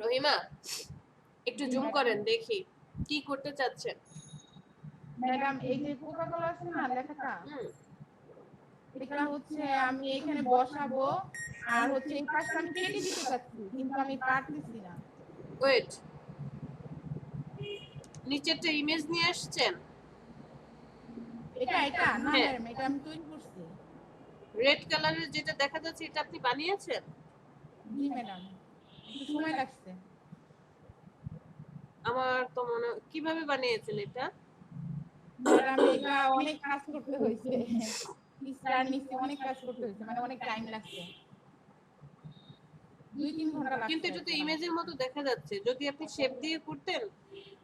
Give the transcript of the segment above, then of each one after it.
রহিমা একটু জুম করেন দেখি কি করতে চাচ্ছেন। ম্যাডাম এই যে কোকা কোলা আছে না লেখাটা, এটা হচ্ছে আমি এখানে বসাবো আর হচ্ছে এই পাশটা আমি কেটে দিতে চাচ্ছি কিন্তু আমি পারতেছি না। ওয়েট, নিচেরটা ইমেজ নিয়ে আসছেন? এটা না হ্যাঁ, ম্যাডাম, এটা আমি তৈরি করছি। রেড কালারের যেটা দেখা যাচ্ছে এটা আপনি বানিয়েছেন? জি ম্যাডাম, একটু সময় লাগছে। আমার তো মনে, কিভাবে বানিয়েছেন এটা? ম্যাডাম এটা অনেক কাজ করতে হয়েছে, স্টার নিচে অনেক কাজ করতে হয়েছে, মানে অনেক টাইম লাগছে, 2-3 ঘন্টা কিন্তু লাগছে এটা তো এটা ইমেজের বানাতে। মতো দেখা যাচ্ছে, যদি আপনি শেপ দিয়ে করতেন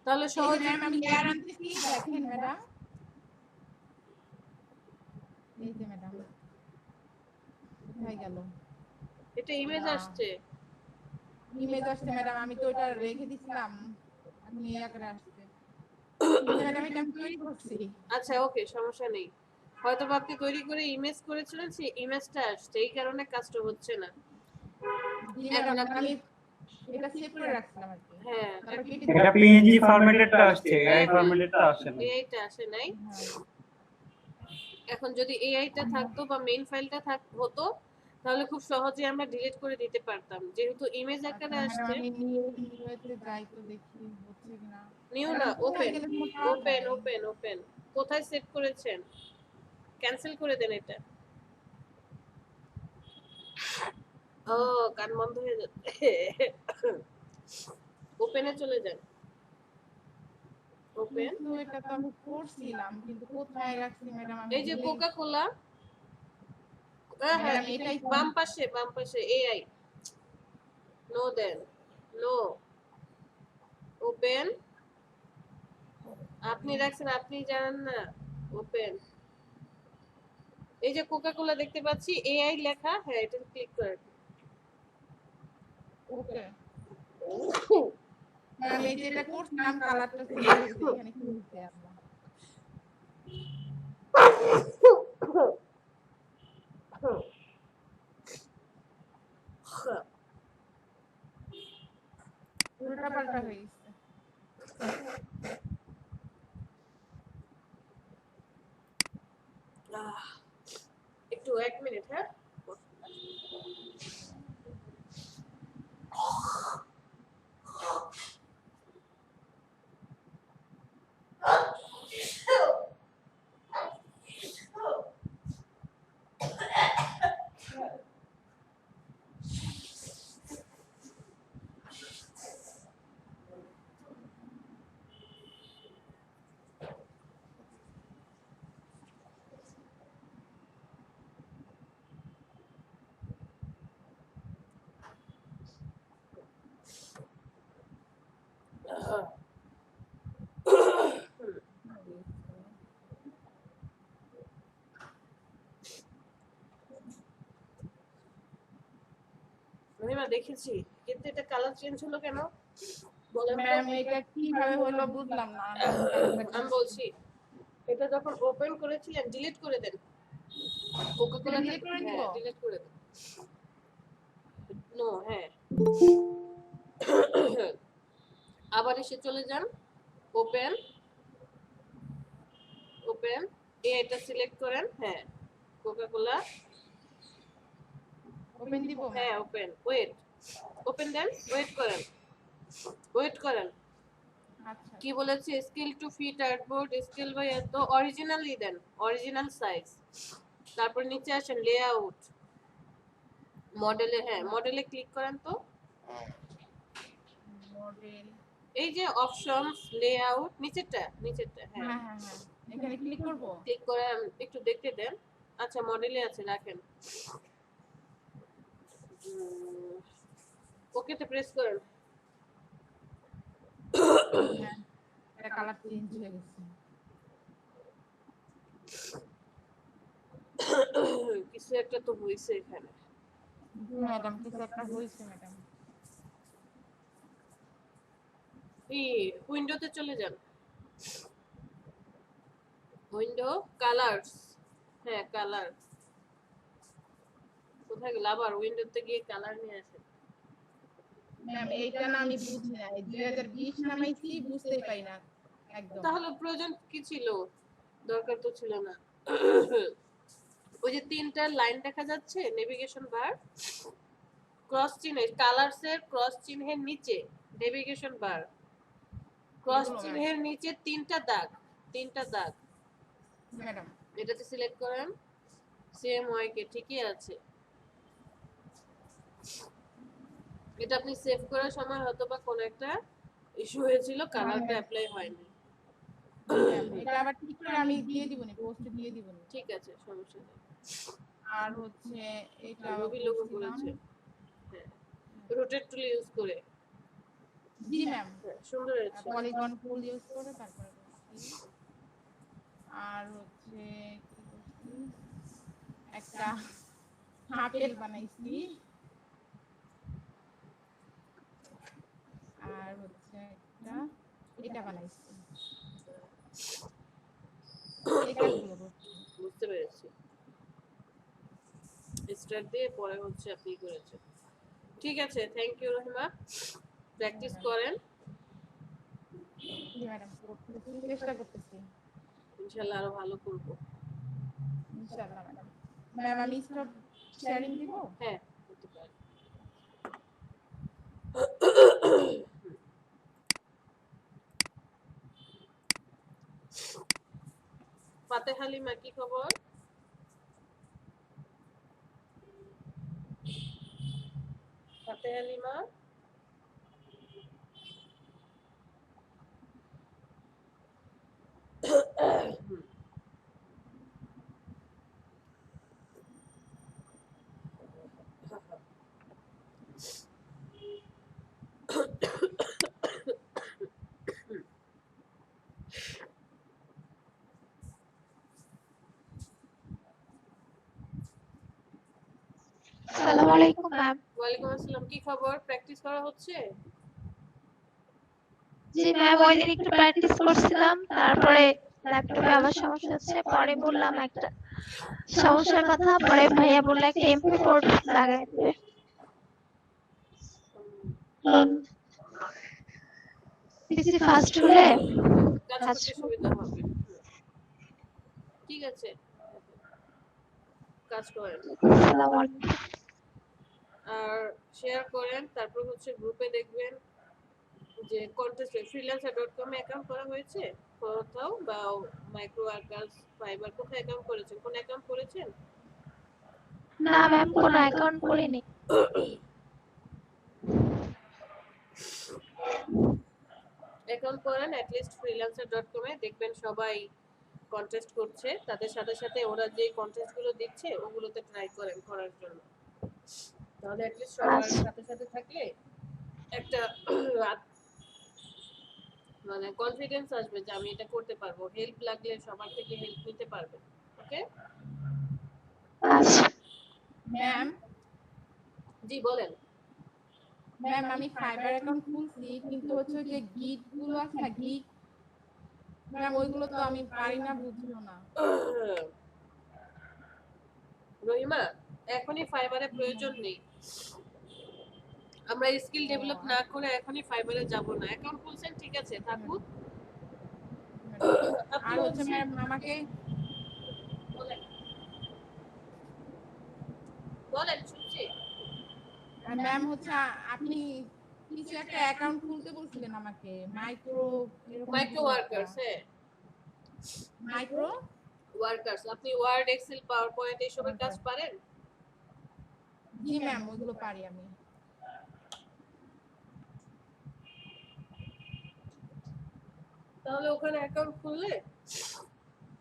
তাহলে এই যে সহজে। ম্যাম আমি লেয়ার আনতেছি, দেখেন ম্যাডাম, এই যে ম্যাডাম কোথায় গেল? এটা ইমেজ আল্লাহ, আসছে। ইমেজ আসছে ম্যাডাম, আমি তো এটা রেখে দিছিলাম, এখন এই আকারে আসছে, কিন্তু ম্যাডাম এটা আমি তৈরি করছি। আচ্ছা ওকে, সমস্যা নেই। হয়তো বা আপনি তৈরি করে ইমেজ করেছিলেন, সেই ইমেজটা আসছে, এই কারণে কাজটা হচ্ছে না। জি এখন ম্যাডাম, আপনি, আমি এটা সেভ করে রাখছিলাম আর কি, হ্যাঁ তারপর কেটে এটা দিলাম। পিএনজি ফরম্যাটেডটা আসছে, হ্যাঁ এআই হ্যাঁ, ফরম্যাটেডটা আসে না। এইটা আসে নাই। হ্যাঁ এখন যদি এআইটা থাকতো বা মেইন ফাইলটা হতো তাহলে খুব সহজে আমরা ডিলিট করে দিতে পারতাম, যেহেতু ইমেজ আচ্ছা আকারে ম্যাডাম, আসছে। আমি নিউতে যাই তো দেখি হচ্ছে কিনা। নিউ না, ম্যাডাম কোথায় ওপেন, গেলে তোমার পাওয়া ওপেন যায়? Open open. কোথায় সেভ করেছেন? ক্যান্সেল করে দেন এটা। ও, কান বন্ধ হয়ে যাচ্ছে। ওপেনে চলে যান, ওপেন। কিন্তু এটা তো আমি করছিলাম, কিন্তু কোথায় রাখছি ম্যাডাম আমি এই যে ভুলে কোকা গেছি। কোলা, হ্যাঁ হ্যাঁ, ম্যাডাম এটাই তো বাম পাশে বাম পাশে এআই। নো দেন, নো, ওপেন। আপনি রাখছেন, আপনি জানেন না। ওপেন। এই যে কোকা কোলা দেখতে পাচ্ছি, এআই লেখা, হ্যাঁ এটা ক্লিক করেন। ওকে ম্যাডাম, এই যে এটা করছিলাম কালারটা চেঞ্জ হয়ে গেছে, এখানে কি হয়েছে আল্লাহ। উল্টা পাল্টা হয়ে গেছে। একটু 1 মিনিট, হ্যাঁ। রহিমা দেখেছি, কিন্তু এটা কালার চেঞ্জ হলো কেন বলেন তো? ম্যাম এটা কিভাবে হলো বুঝলাম না, আমি কালারটা আমি বলছি, এটা যখন ওপেন করেছিলেন ডিলিট করে দেন কোকা এটা কোলাটা। ডিলিট করে দিব। হ্যাঁ ডিলিট করে দেন। নো, হ্যাঁ। আবার এসে চলে যান, ওপেন, ওপেন, এটা সিলেক্ট করেন, হ্যাঁ কোকা কোলা, ওপেন দিব হ্যাঁ ম্যাম। ওপেন। ওয়েট, ওপেন দেন, ওয়েট করেন, ওয়েট করেন। আচ্ছা কি বলেছে? Scale to fit artboard, scale by এত, অরিজিনালি দেন, অরিজিনাল সাইজ। তারপর নিচে আসেন লেআউট, মডেলে, হ্যাঁ মডেলে ক্লিক করেন তো। মডেল, এই যে অপশনস, লেআউট, নিচেরটা, নিচেরটা, হ্যাঁ হ্যাঁ হ্যাঁ হ্যাঁ, এখানে ক্লিক করব। ক্লিক করে একটু দেখতে দেন। আচ্ছা মডেলে আছে, রাখেন। ওকেতে প্রেস করেন। হ্যাঁ, এটা কালার চেঞ্জ হয়ে গেছে। কিছু একটা তো হইছে এখানে। জি ম্যাডাম, কিছু একটা হয়েছে ম্যাডাম। এই উইন্ডোতে চলে যান, উইন্ডো, কালারস, হ্যাঁ কালার। কোথায় গেল? আবার উইন্ডোতে গিয়ে কালার নিয়ে আসেন। ম্যাম এইটা না আমি বুঝি না, 2020 নামাইছি বুঝতেই পাই না একদম। তাহলে প্রয়োজন কি ছিল? দরকার তো ছিল না। ওই যে তিনটা লাইন দেখা যাচ্ছে নেভিগেশন বার, ক্রস চিহ্নের কালারসের ক্রস চিহ্নের নিচে নেভিগেশন বার, ক্রস এগুলো ম্যাম। চিহ্নের নিচে তিনটা দাগ ম্যাডাম এটাতে সিলেক্ট করেন। সেম ওয়াই কে ঠিকই আছে। এটা আপনি সেভ করার সময় হয়তো বা কোনো একটা ইস্যু হয়েছিল, কালারটা অ্যাপ্লাই হয়নি। ম্যাম এটা আবার ঠিক করে আমি দিয়ে দিবনি, পোস্টে দিয়ে দিবনি। ঠিক আছে, সমস্যা নেই। আর হচ্ছে এটা রবি লোগো করছিলাম। করেছে, হ্যাঁ, রোটেট টুল ইউজ করে। জি ম্যাম, হ্যাঁ, সুন্দর হয়েছে। পলিগন ফুল ইউজ করে তারপরে করছি। আর হচ্ছে কি করছি, একটা আপেল বানাইছি। আর হচ্ছে একটা এটা বানাইছি। এই কাজগুলো করছি। বুঝতে পেরেছি। স্টার্ট দিয়ে পরে হচ্ছে আপনি করেছেন। ঠিক আছে, থ্যাংক ইউ রহিমা। প্র্যাকটিস করেন, জি ম্যাডাম, করতেছি, চেষ্টা করতেছি। ইনশাআল্লাহ আরো ভালো করব। ইনশাআল্লাহ ম্যাডাম। ম্যাম আমি স্টপ শেয়ারিং দিব? হ্যাঁ, করতে পারেন। ফাতেহ হালিমা কি খবর? ফাতেহ হালিমা আসসালামু আলাইকুম ম্যাম। ওয়ালাইকুম আসসালাম, কি খবর? প্র্যাকটিস করা হচ্ছে? জি ম্যাম, ওই দিন একটু প্র্যাকটিস করছিলাম, তারপরে ল্যাপটপে আবার সমস্যা হচ্ছে, পরে বললাম একটা সমস্যার কথা, পরে ভাইয়া বললো একটা MP4 লাগাই দিবে। পিসি ফাস্ট হলে কাজ কাজ করতে সুবিধা হবে। ঠিক আছে, কাজ করেন আসসালামু আলাইকুম। আর শেয়ার করেন। তারপর হচ্ছে গ্রুপে দেখবেন যে কন্টেস্ট freelancer.com এ অ্যাকাউন্ট করা হয়েছে কোথাও, বা মাইক্রো ওয়ার্কার্স ফাইবার কোথায় অ্যাকাউন্ট করেছেন? কোন অ্যাকাউন্ট করেছেন? না ম্যাম, কোনো অ্যাকাউন্ট করিনি। অ্যাকাউন্ট করেন অ্যাটলিস্ট freelancer.com এ, দেখবেন সবাই কন্টেস্ট করছে, তাদের সাথে সাথে ওরা যে কন্টেস্ট গুলো দিচ্ছে ওগুলোতে ট্রাই করেন করার জন্য। তাহলে অ্যাটলিস্ট সবার সাথে সাথে থাকলে একটা মানে কনফিডেন্স আসবে যে আমি এটা করতে পারবো। হেল্প লাগলে সবার থেকে হেল্প নিতে পারবে। ওকে আচ্ছা ম্যাম, জি বলেন। ম্যাম আমি ফাইবার অ্যাকাউন্ট খুলছি, কিন্তু হচ্ছে ওই যে গিট গুলো আছে না, গিট ম্যাম ওইগুলো তো আমি পারি না, বুঝিও না। রহিমা, এখনই ফাইবারে প্রয়োজন নেই। আমরা স্কিল ডেভেলপ না করে এখনই ফাইবারে যাব না। অ্যাকাউন্ট খুলছেন, ঠিক আছে, থাকুক। আর হচ্ছে ম্যাম আমাকে বলেন বলেন, শুনছি। ম্যাম হচ্ছে আপনি কিছু একটা অ্যাকাউন্ট খুলতে বলছিলেন আমাকে, মাইক্রো মাইক্রো ওয়ার্কার্স, হ্যাঁ মাইক্রো ওয়ার্কার্স। আপনি ওয়ার্ড, এক্সেল, পাওয়ার পয়েন্ট এইসবের কাজ পারেন? জি ম্যাম ওইগুলো পারি আমি। তাহলে ওখানে অ্যাকাউন্ট খুললে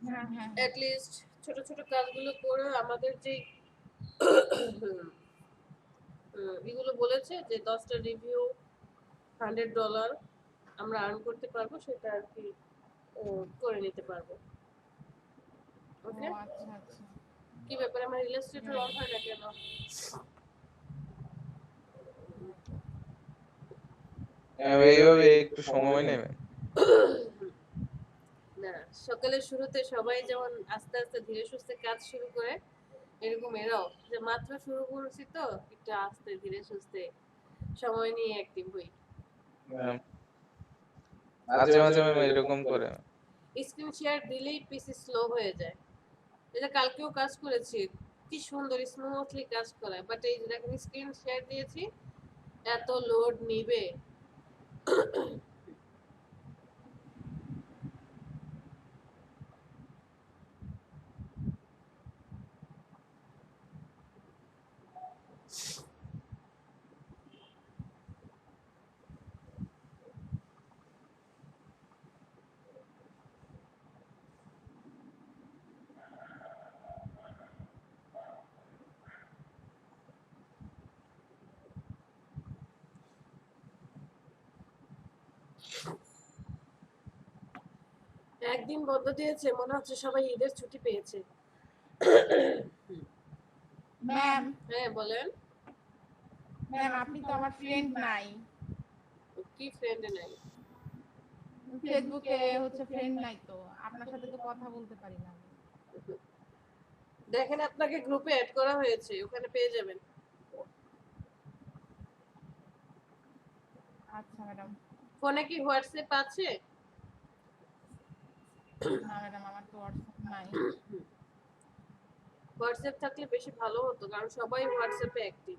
হ্যাঁ হ্যাঁ অ্যাট লিস্ট ছোট ছোট কাজগুলো করে আমাদের যে এগুলো বলেছে যে 10টা রিভিউ $100 আমরা আর্ন করতে পারবো, সেটা আর কি করে নিতে পারবো। ওকে, আচ্ছা আচ্ছা। কি ব্যাপার, আমার ইলাস্ট্রেটর অন হয় না কেন? এইভাবে একটু সময় নেবে। না, সকালের শুরুতে সবাই যেমন আস্তে আস্তে ধীরে সুস্থে কাজ শুরু করে, এরকম এরাও যে মাত্র শুরু করছি তো একটু আস্তে ধীরে সুস্থে সময় নিয়ে অ্যাক্টিভ হই। ম্যাম মাঝে মাঝে ম্যাম এরকম করে। স্ক্রিন শেয়ার দিলেই পিসি স্লো হয়ে যায়। এটা কালকেও কাজ করেছি, কি সুন্দর স্মুথলি কাজ করায়, বাট এই যে দেখেন স্ক্রিন শেয়ার দিয়েছি এত লোড নিবে। একদিন বন্ধ দিয়েছে, মনে হচ্ছে সবাই ঈদের ছুটি পেয়েছে। ম্যাম হ্যাঁ বলেন। ম্যাম আপনি তো আমার ফ্রেন্ড নাই, কি ফ্রেন্ড নাই? ফেসবুকে হচ্ছে ফ্রেন্ড নাই, তো আপনার সাথে তো কথা বলতে পারি না আমি। দেখেন আপনাকে গ্রুপে অ্যাড করা হয়েছে, ওখানে পেয়ে যাবেন। আচ্ছা ম্যাডাম। ফোনে কি হোয়াটসঅ্যাপ আছে? না ম্যাডাম আমার তো হোয়াটসঅ্যাপ নাই। হোয়াটসঅ্যাপ থাকলে বেশি ভালো হতো, কারণ সবাই হোয়াটসঅ্যাপে অ্যাক্টিভ।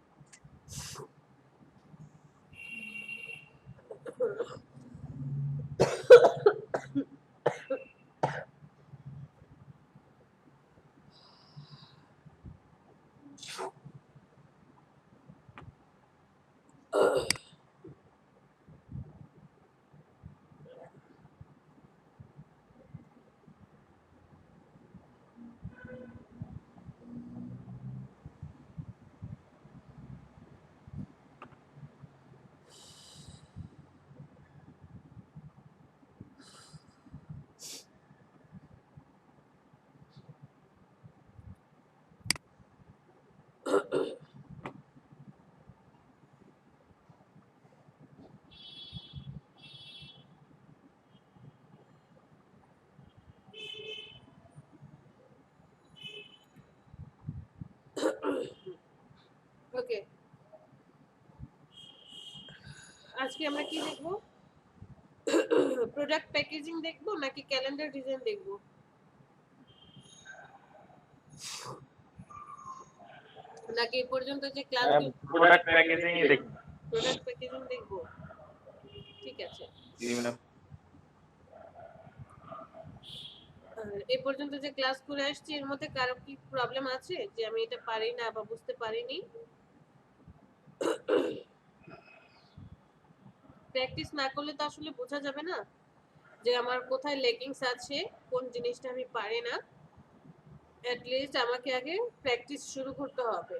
ওকে, আজকে আমরা কি দেখব? প্রোডাক্ট প্যাকেজিং দেখব নাকি ক্যালেন্ডার ডিজাইন দেখব? নাকি এই পর্যন্ত যে ক্লাসগুলো প্রোডাক্ট প্যাকেজিং দেখুন। প্রোডাক্ট প্যাকেজিং দেখব? ঠিক আছে। জি ম্যাডাম। এই পর্যন্ত যে ক্লাস করে আসছি এর মধ্যে কারো কি প্রবলেম আছে যে আমি এটা পারি না বা বুঝতে পারিনি? প্র্যাকটিস না করলে তো আসলে বোঝা যাবে না যে আমার কোথায় লেকিংস আছে, কোন জিনিসটা আমি পারি না। অ্যাট লিস্ট আমাকে আগে প্র্যাকটিস শুরু করতে হবে।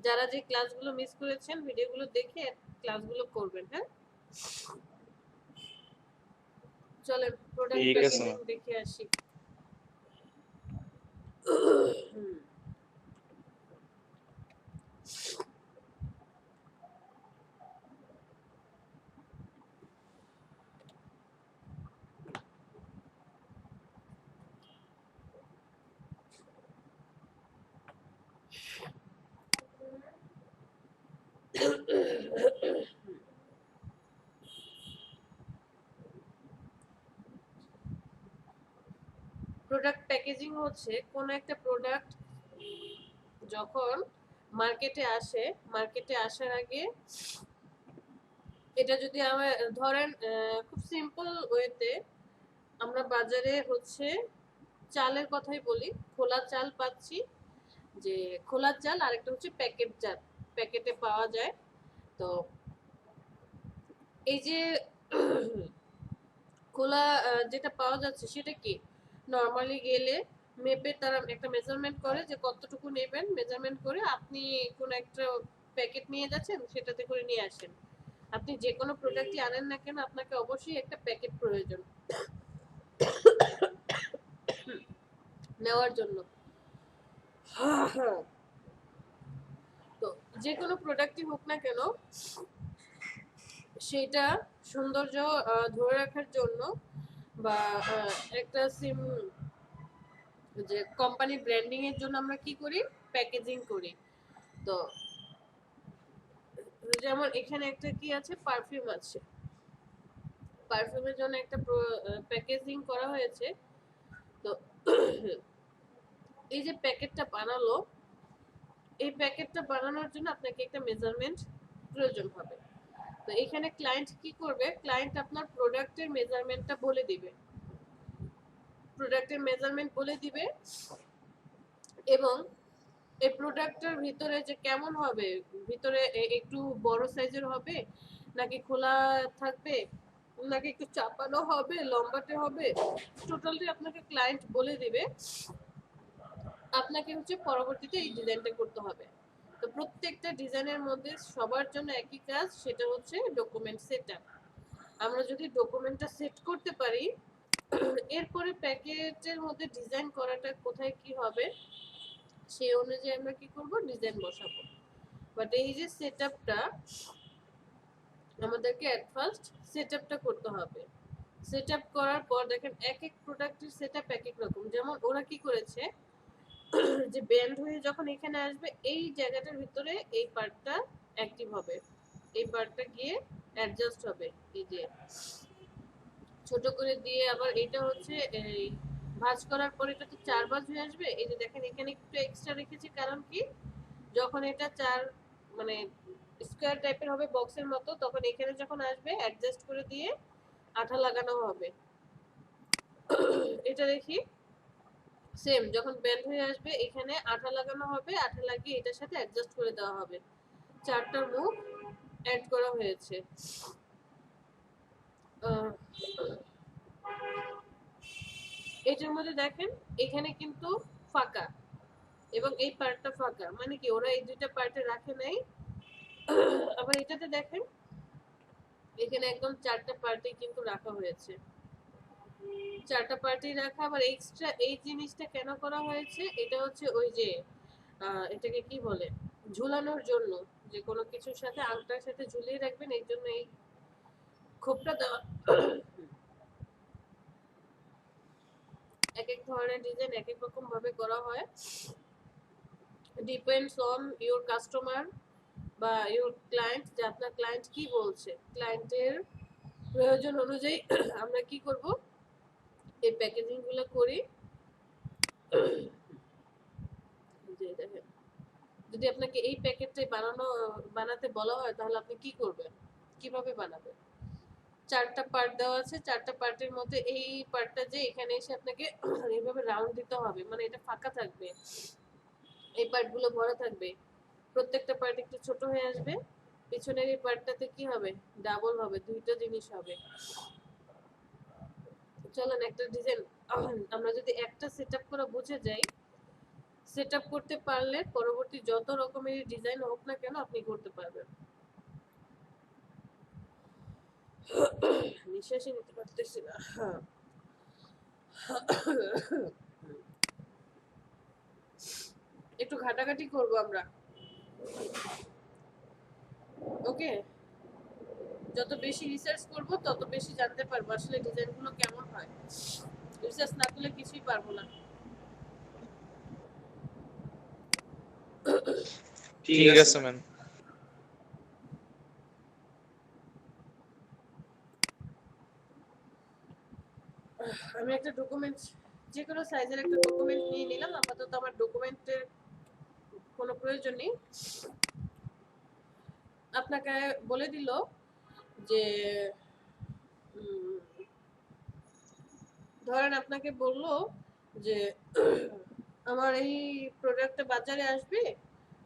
যারা যে ক্লাসগুলো মিস করেছেন ভিডিওগুলো দেখে ক্লাসগুলো করবেন। হ্যাঁ চলেন প্রোডাক্ট ঠিক আছে প্যাকেজিং ম্যাম। দেখে আসি। প্রোডাক্ট প্যাকেজিং হচ্ছে কোন একটা প্রোডাক্ট যখন মার্কেটে আসে, মার্কেটে আসার আগে এটা যদি আমরা ধরেন খুব সিম্পল ওয়েতে আমরা বাজারে হচ্ছে চালের কথাই বলি, খোলা চাল পাচ্ছি, যে খোলা চাল আর একটা হচ্ছে প্যাকেট চাল প্যাকেটে পাওয়া যায়। তো এই যে খোলা যেটা পাওয়া যাচ্ছে সেটা কি নরমালি গেলে মেপে তারা একটা মেজারমেন্ট করে যে কতটুকু নেবেন, মেজারমেন্ট করে আপনি কোন একটা প্যাকেট নিয়ে যাচ্ছেন সেটাতে করে নিয়ে আসেন। আপনি যে কোনো প্রোডাক্টই আনেন না কেন আপনাকে অবশ্যই একটা প্যাকেট প্রয়োজন নেওয়ার জন্য। তো যে কোনো প্রোডাক্টই হোক না কেন সেটা সৌন্দর্য ধরে রাখার জন্য বা একটা যে কোম্পানি ব্র্যান্ডিং এর জন্য আমরা কি করি, প্যাকেজিং করি। তো যেমন এখানে একটা কি আছে, পারফিউম আছে, পারফিউমের জন্য একটা প্যাকেজিং করা হয়েছে। তো এই যে প্যাকেটটা বানালো, এই প্যাকেটটা বানানোর জন্য আপনাকে একটা মেজারমেন্ট প্রয়োজন হবে। তো এখানে ক্লায়েন্ট কি করবে, ক্লায়েন্ট আপনার প্রোডাক্টের মেজারমেন্টটা বলে দিবে, প্রোডাক্টের মেজারমেন্ট বলে দিবে, এবং এই প্রোডাক্টের ভিতরে যে কেমন হবে, ভিতরে একটু বড় সাইজের হবে নাকি খোলা থাকবে নাকি একটু চাপানো হবে, লম্বাটে হবে, টোটালি আপনাকে ক্লায়েন্ট বলে দিবে। আপনাকে হচ্ছে পরবর্তীতে এই ডিজাইনটা করতে হবে। তো প্রত্যেকটা ডিজাইনের মধ্যে সবার জন্য একই কাজ, সেটা হচ্ছে ডকুমেন্ট সেটআপ। আমরা যদি ডকুমেন্টটা সেট করতে পারি, এরপরে প্যাকেটের মধ্যে ডিজাইন করাটা কোথায় কি হবে সেই অনুযায়ী আমরা কি করব, ডিজাইন বসাবো। বাট এই যে সেটআপটা আমাদেরকে এট ফার্স্ট সেটআপটা করতে হবে। সেটআপ করার পর দেখেন এক এক প্রোডাক্টের সেটআপ এক এক রকম। যেমন ওরা কি করেছে, যে ব্যান্ড হয়ে যখন এখানে আসবে এই জায়গাটার ভিতরে এই পার্টটা অ্যাক্টিভ হবে, এই পার্টটা গিয়ে অ্যাডজাস্ট হবে, এই যে ছোট করে দিয়ে আবার এটা হচ্ছে এই ভাঁজ করার পর এটা তো 4 ভাঁজ হয়ে আসবে। এই যে দেখেন এখানে একটু এক্সট্রা রেখেছি, কারণ কি যখন এটা 4 মানে স্কয়ার টাইপের হবে বক্সের মতো, তখন এখানে যখন আসবে অ্যাডজাস্ট করে দিয়ে আঠা লাগানো হবে। এটা দেখি সেম যখন বেন্ড হয়ে আসবে এখানে আঠা লাগানো হবে, আঠা লাগিয়ে এটার সাথে অ্যাডজাস্ট করে দেওয়া হবে। 4টা মুখ অ্যাড করা হয়েছে। এটার মধ্যে দেখেন এখানে কিন্তু ফাঁকা এবং এই পার্টটা ফাঁকা, মানে কি ওরা এই দুইটা পার্টে রাখে নাই। আবার এটাতে দেখেন এখানে একদম 4টা পার্টে কিন্তু রাখা হয়েছে, 4টা পার্টি রাখা। আবার এক্সট্রা এই জিনিসটা কেন করা হয়েছে, এটা হচ্ছে ওই যে এটাকে কি বলে, ঝুলানোর জন্য, যে কোনো কিছুর সাথে আংটার সাথে ঝুলিয়ে রাখবেন, এই জন্য এই খোপটা দেওয়া। এক এক ধরনের ডিজাইন এক এক রকম ভাবে করা হয়, ডিপেন্ডস অন ইওর কাস্টমার বা ইওর ক্লায়েন্ট, যে আপনার ক্লায়েন্ট কি বলছে, ক্লায়েন্টের প্রয়োজন অনুযায়ী আমরা কি করব, এই প্যাকেজিং গুলো করি। যে দেখেন যদি আপনাকে এই প্যাকেটটাই বানাতে বলা হয় তাহলে আপনি কি করবেন, কিভাবে বানাবেন। 4টা পার্ট দেওয়া আছে, 4টা পার্টের মধ্যে এই পার্টটা যে এখানে এসে আপনাকে এইভাবে রাউন্ড দিতে হবে, মানে এটা ফাঁকা থাকবে, এই পার্টগুলো ভরা থাকবে, প্রত্যেকটা পার্ট একটু ছোট হয়ে আসবে, পিছনের এই পার্টটাতে কি হবে, ডাবল হবে, দুইটা জিনিস হবে। চলেন একটা ডিজাইন আমরা যদি একটা সেটআপ করা বুঝে যাই, সেটআপ করতে পারলে পরবর্তী যত রকমের ডিজাইন হোক না কেন আপনি করতে পারবেন। নিঃশ্বাসই নিতে পারতেছি না। একটু ঘাটাঘাটি করব আমরা, ওকে? যত বেশি রিসার্চ করব তত বেশি জানতে পারবো আসলে ডিজাইনগুলো কেমন হয়। রিসার্চ না করলে কিছুই পারবো না। ঠিক আছে ম্যাম। আমি একটা ডকুমেন্ট, যে কোনো সাইজের একটা ডকুমেন্ট নিয়ে নিলাম। আপাতত আমার ডকুমেন্টের কোনো প্রয়োজন নেই। আপনাকে বলে দিল যে ধরেন আপনাকে বললো যে আমার এই প্রোডাক্টটা বাজারে আসবে,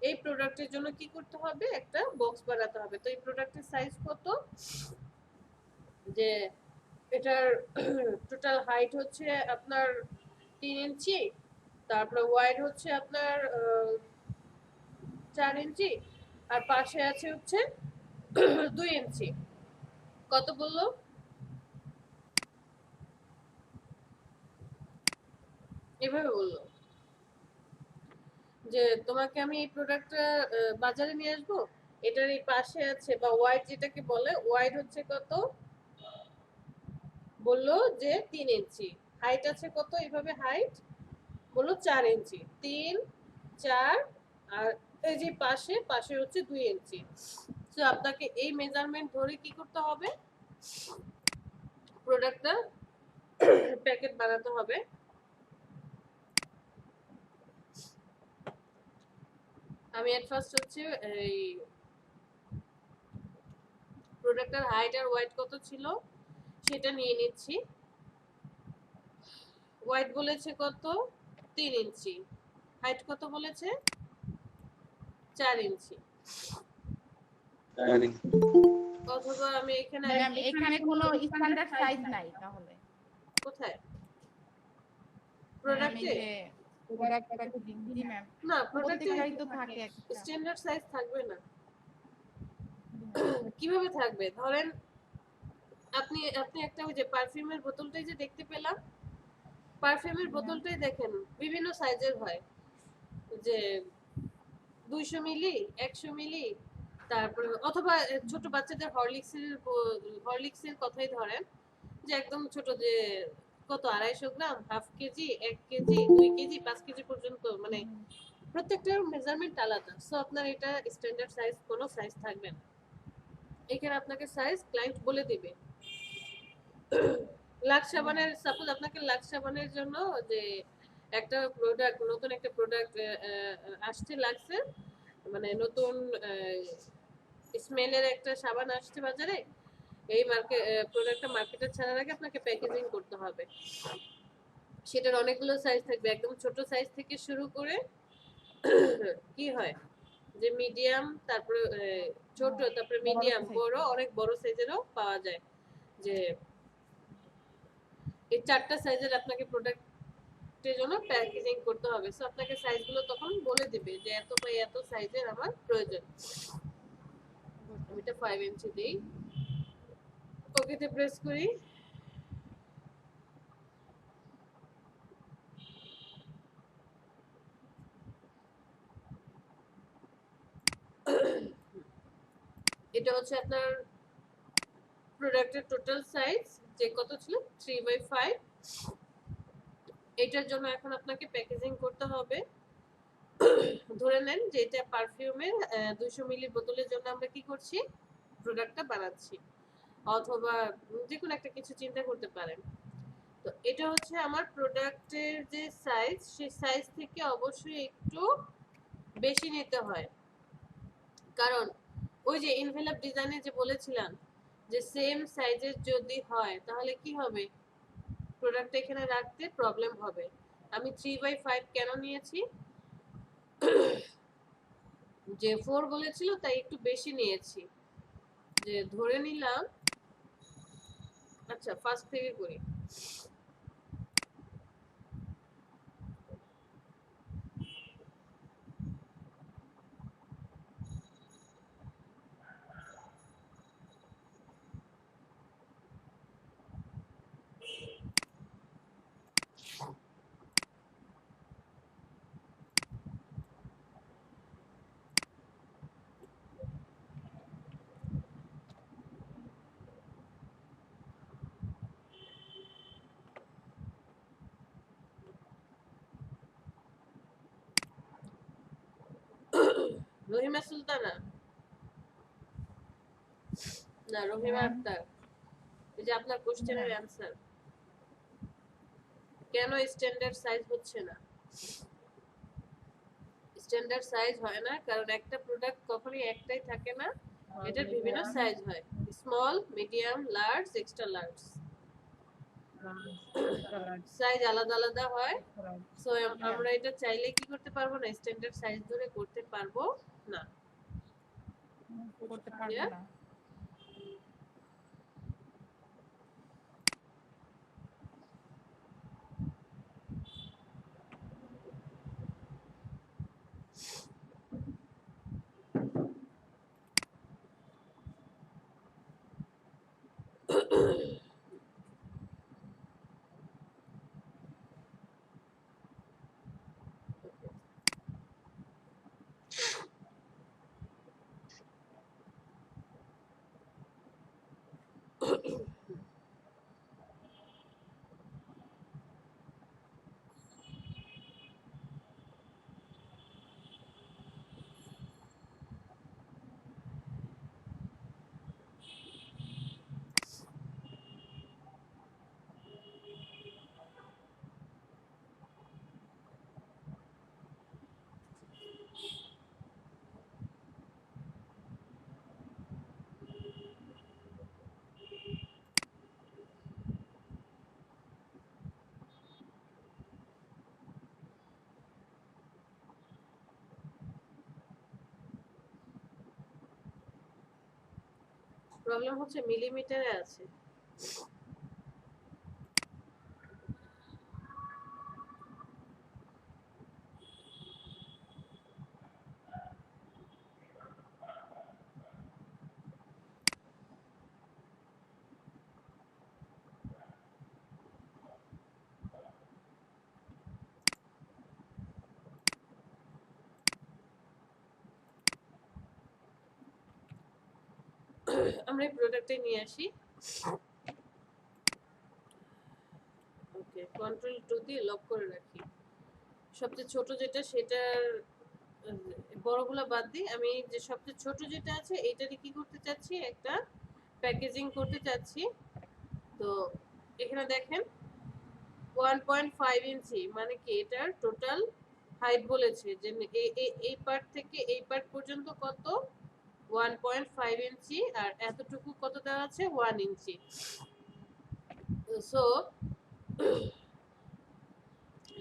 এই প্রোডাক্টের জন্য কি করতে হবে, একটা বক্স বানাতে হবে। তো এই প্রোডাক্টের সাইজ কত, যে এটার টোটাল হাইট হচ্ছে আপনার 3 ইঞ্চি, তারপরে ওয়াইড হচ্ছে আপনার 4 ইঞ্চি, আর পাশে আছে হচ্ছে 2 ইঞ্চি। কত বললো, এভাবে বললো যে তোমাকে আমি এই প্রোডাক্টটা বাজারে নিয়ে আসবো, এটার এই পাশে আছে বা ওয়াইড যেটাকে বলে, ওয়াইড হচ্ছে কত, বললো যে 3 ইঞ্চি, হাইট আছে কত, এইভাবে হাইট বললো 4 ইঞ্চি, 3 4 আর এই যে পাশে হচ্ছে 2 ইঞ্চি। সো আপনাকে এই মেজারমেন্ট ধরে কি করতে হবে, প্রোডাক্টটা প্যাকেট বানাতে হবে। আমি এট ফার্স্ট হচ্ছে এই প্রোডাক্টের হাইট আর ওয়েট কত ছিল সেটা নিয়ে নিচ্ছি। ওয়েট বলেছে কত 3 ইঞ্চি, হাইট কত বলেছে 4 ইঞ্চি। অথবা আমি এখানে ম্যাম এখানে কোনো স্ট্যান্ডার্ড সাইজ নাই তাহলে কোথায় ম্যাম এই প্রোডাক্টে? যে প্রোডাক্ট প্যাকেজিং জি ম্যাম না প্রোডাক্টে প্রত্যেকটারই তো থাকে একটা স্ট্যান্ডার্ড সাইজ থাকবে না। কিভাবে থাকবে, ধরেন আপনি আপনি একটা ওই যে পারফিউমের বোতলটাই যে দেখতে পেলাম, পারফিউমের বোতলটাই দেখেন বিভিন্ন সাইজের হয়, যে 200 মিলি 100 মিলি, তারপরে অথবা ছোট বাচ্চাদের হরলিক্সের কথাই ধরেন, যে একদম ছোট, যে কত 250 gram, half KG, 1 KG, 2 KG, 5 KG পর্যন্ত, মানে প্রত্যেকটার মেজারমেন্ট আলাদা। সো আপনার এটা স্ট্যান্ডার্ড সাইজ কোনো সাইজ থাকবে না, এখানে আপনাকে সাইজ ক্লায়েন্ট বলে দিবে। লাক্স সাবানের, সাপোজ আপনাকে লাক্স সাবানের জন্য যে একটা প্রোডাক্ট, নতুন একটা প্রোডাক্ট আসছে লাক্সের, মানে নতুন স্মেলের একটা সাবান আসছে বাজারে, এই প্রোডাক্টটা মার্কেটে ছাড়ার আগে আপনাকে প্যাকেজিং করতে হবে। সেটার অনেকগুলো সাইজ থাকবে, একদম ছোট সাইজ থেকে শুরু করে কি হয় যে মিডিয়াম, তারপরে ছোট, তারপরে মিডিয়াম, বড়, অনেক বড় সাইজেরও পাওয়া যায়। যে এই 4টা সাইজের আপনাকে প্রোডাক্টের জন্য প্যাকেজিং করতে হবে। সো আপনাকে সাইজগুলো তখন বলে দিবে যে এত বাই এত সাইজের আমার প্রয়োজন। আমি এটা 5 ইঞ্চি দিই, ওকেতে প্রেস করি। এটা হচ্ছে আপনার প্রোডাক্টের টোটাল সাইজ, যে কত ছিল 3/5। এটার জন্য এখন আপনাকে প্যাকেজিং করতে হবে। ধরে নেন যে এটা পারফিউমের 200 মিলি বোতলের জন্য আমরা কি করছি, প্রোডাক্টটা বানাচ্ছি, অথবা যে কোনো একটা কিছু চিন্তা করতে পারেন। তো এটা হচ্ছে আমার প্রোডাক্টের যে সাইজ, সেই সাইজ থেকে অবশ্যই একটু বেশি নিতে হয়, কারণ ওই যে এনভেলপ ডিজাইনে যে বলেছিলাম যে সেম সাইজের যদি হয় তাহলে কি হবে, প্রোডাক্ট এখানে রাখতে প্রবলেম হবে। আমি 3/5 কেন নিয়েছি, যে 4 বলেছিল তাই একটু বেশি নিয়েছি, যে ধরে নিলাম। আচ্ছা ফার্স্ট থেকে করি। রহিমা সুলতানা, না রহিমা আক্তার, এই যে আপনার কোশ্চেনের অ্যানসার, কেন স্ট্যান্ডার্ড সাইজ হচ্ছে না? স্ট্যান্ডার্ড সাইজ হয় না কারণ একটা প্রোডাক্ট কখনোই একটাই থাকে না, এটার বিভিন্ন সাইজ হয়, small, medium, large, extra large, size আলাদা আলাদা হয়। সো আমরা এটা চাইলে কি করতে পারবো না, স্ট্যান্ডার্ড সাইজ ধরে করতে পারবো না। করতে পারবো Yeah? না প্রবলেম হচ্ছে মিলিমিটারে আছে। আমরা এই প্রোডাক্টে নিয়ে আসি। ওকে, কন্ট্রোল 2 দিয়ে লক করে রাখি। সবচেয়ে ছোট যেটা সেটার বড়গুলো বাদ দিই, আমি যে সবচেয়ে ছোট যেটা আছে এইটারই কি করতে চাচ্ছি, একটা প্যাকেজিং করতে চাচ্ছি। তো এখানে দেখেন 1.5 ইঞ্চি, মানে কি এটার টোটাল হাইট বলেছে যে এই পার্ট থেকে এই পার্ট পর্যন্ত কত 1.5 ইঞ্চি, আর এতটুকু কত দেওয়া আছে 1 ইঞ্চি। সো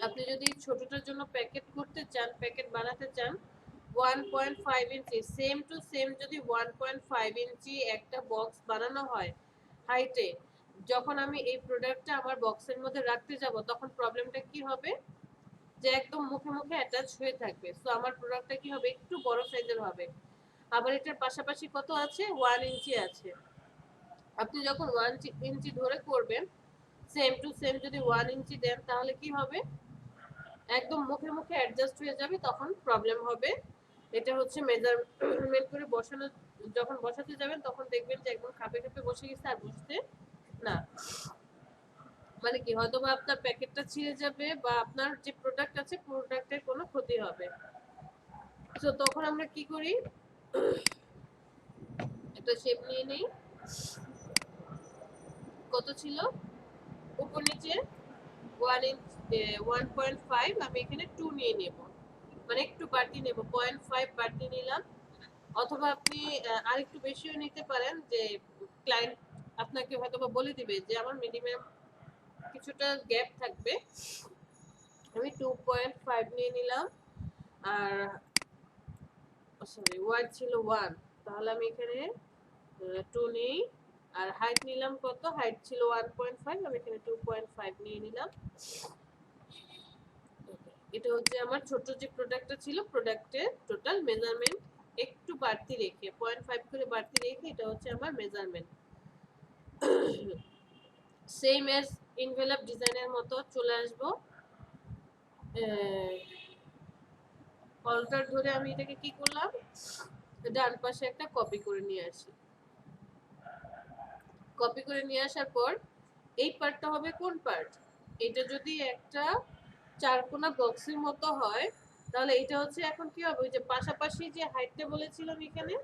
আপনি যদি ছোটটার জন্য প্যাকেট করতে চান, প্যাকেট বানাতে চান 1.5 ইঞ্চি, সেম টু সেম যদি 1.5 ইঞ্চি একটা বক্স বানানো হয় হাইটে, যখন আমি এই প্রোডাক্টটা আমার বক্সের মধ্যে রাখতে যাব তখন প্রবলেমটা কি হবে, যে একদম মুখে মুখে অ্যাটাচ হয়ে থাকবে। সো আমার প্রোডাক্টটা কি হবে, একটু বড় সাইজের হবে। আবার এটার পাশাপাশি কত আছে 1 ইঞ্চি আছে। আপনি যখন 1 ইঞ্চি ধরে করবেন, সেম টু সেম যদি 1 ইঞ্চি দেন তাহলে কি হবে, একদম মুখে মুখে অ্যাডজাস্ট হয়ে যাবে, তখন প্রবলেম হবে। এটা হচ্ছে মেজারমেন্ট করে বসানো, যখন বসাতে যাবেন তখন দেখবেন যে একদম খাপে খাপে বসে গেছে, আর বসতে না। মানে কি হয়তো বা আপনার প্যাকেটটা ছিঁড়ে যাবে, বা আপনার যে প্রোডাক্ট আছে প্রোডাক্টের কোনো ক্ষতি হবে। তো তখন আমরা কি করি, একটা শেপ নিয়ে নেই। কত ছিল উপর নিচে 1.5, আমি এখানে 2 নিয়ে নেব, মানে একটু বাড়তি নেব, 0.5 বাড়তি নিলাম। অথবা আপনি আরেকটু বেশিও নিতে পারেন, যে ক্লায়েন্ট আপনাকে হয়তো বা বলে দিবে যে আমার মিনিমাম কিছুটা গ্যাপ থাকবে, আমি 2.5 নিয়ে নিলাম। আর সরি, ওয়াইড ছিল 1, তাহলে আমি এখানে 2 নেই। আর হাইট নিলাম কত, হাইট ছিল 1.5, আমি এখানে 2.5 নিয়ে নিলাম। এটা হচ্ছে আমার ছোট যে প্রোডাক্টটা ছিল, প্রোডাক্টের টোটাল মেজারমেন্ট একটু বাড়তি রেখে 0.5 করে বাড়তি রেখে এটা হচ্ছে আমার মেজারমেন্ট। সেম এজ এনভেলপ ডিজাইনের মতো চলে আসবো। অল্টার ধরে আমি এটাকে কি করলাম, ডান পাশে একটা কপি করে নিয়ে আসি। কপি করে নিয়ে আসার পর এই পার্টটা হবে কোন পার্ট, এটা যদি একটা চারকোনা বক্সের মতো হয় তাহলে এটা হচ্ছে এখন কি হবে, ওই যে পাশাপাশি যে হাইটটা বলেছিলাম এখানে,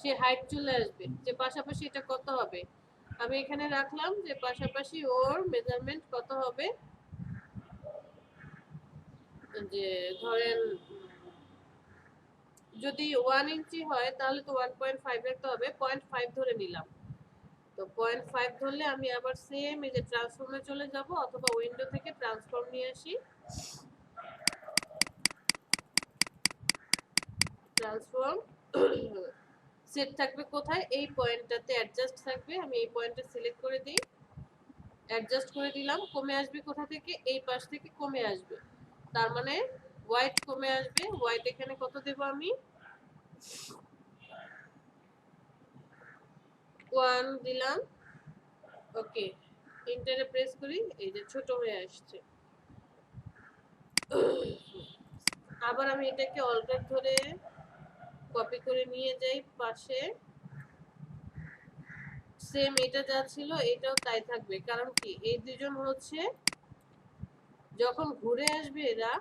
সেই হাইট চলে আসবে, যে পাশাপাশি এটা কত হবে। আমি এখানে রাখলাম যে পাশাপাশি ওর মেজারমেন্ট কত হবে, যে ধরেন যদি 1 ইঞ্চি হয় তাহলে তো 1.5 রাখতে হবে, 0.5 ধরে নিলাম। তো 0.5 ধরলে আমি আবার সেম এই যে ট্রান্সফর্মে চলে যাব, অথবা উইন্ডো থেকে ট্রান্সফর্ম নিয়ে আসি। ট্রান্সফর্ম সেট থাকবে কোথায়, এই পয়েন্টটাতে অ্যাডজাস্ট থাকবে, আমি এই পয়েন্টটা সিলেক্ট করে দিই, অ্যাডজাস্ট করে দিলাম। কমে আসবে কোথা থেকে, এই পাশ থেকে কমে আসবে, তার মানে হোয়াইট কমে আসবে। হোয়াইট এখানে কত দেব আমি, 1 দিলাম। ওকে, এন্টারে প্রেস করি, এই যে ছোট হয়ে আসছে। আবার আমি এটাকে অল্টার ধরে কপি করে নিয়ে যাই পাশে, সেম এটা যা ছিল এটাও তাই থাকবে। কারণ কি এই দুজন হচ্ছে যখন ঘুরে আসবে, এরা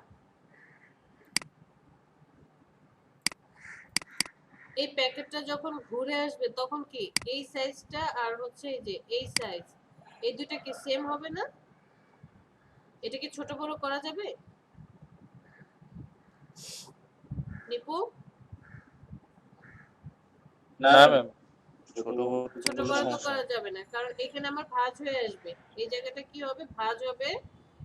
এই প্যাকেটটা যখন ঘুরে আসবে তখন কি এই সাইজটা আর হচ্ছে এই যে এই সাইজ, এই দুটো কি সেম হবে না, এটা কি ছোট বড় করা যাবে নিপু? না ম্যাম, ছোট বড় তো করা যাবে না, কারণ এখানে আমার ভাঁজ হয়ে আসবে, এই জায়গাটা কি হবে ভাঁজ হবে,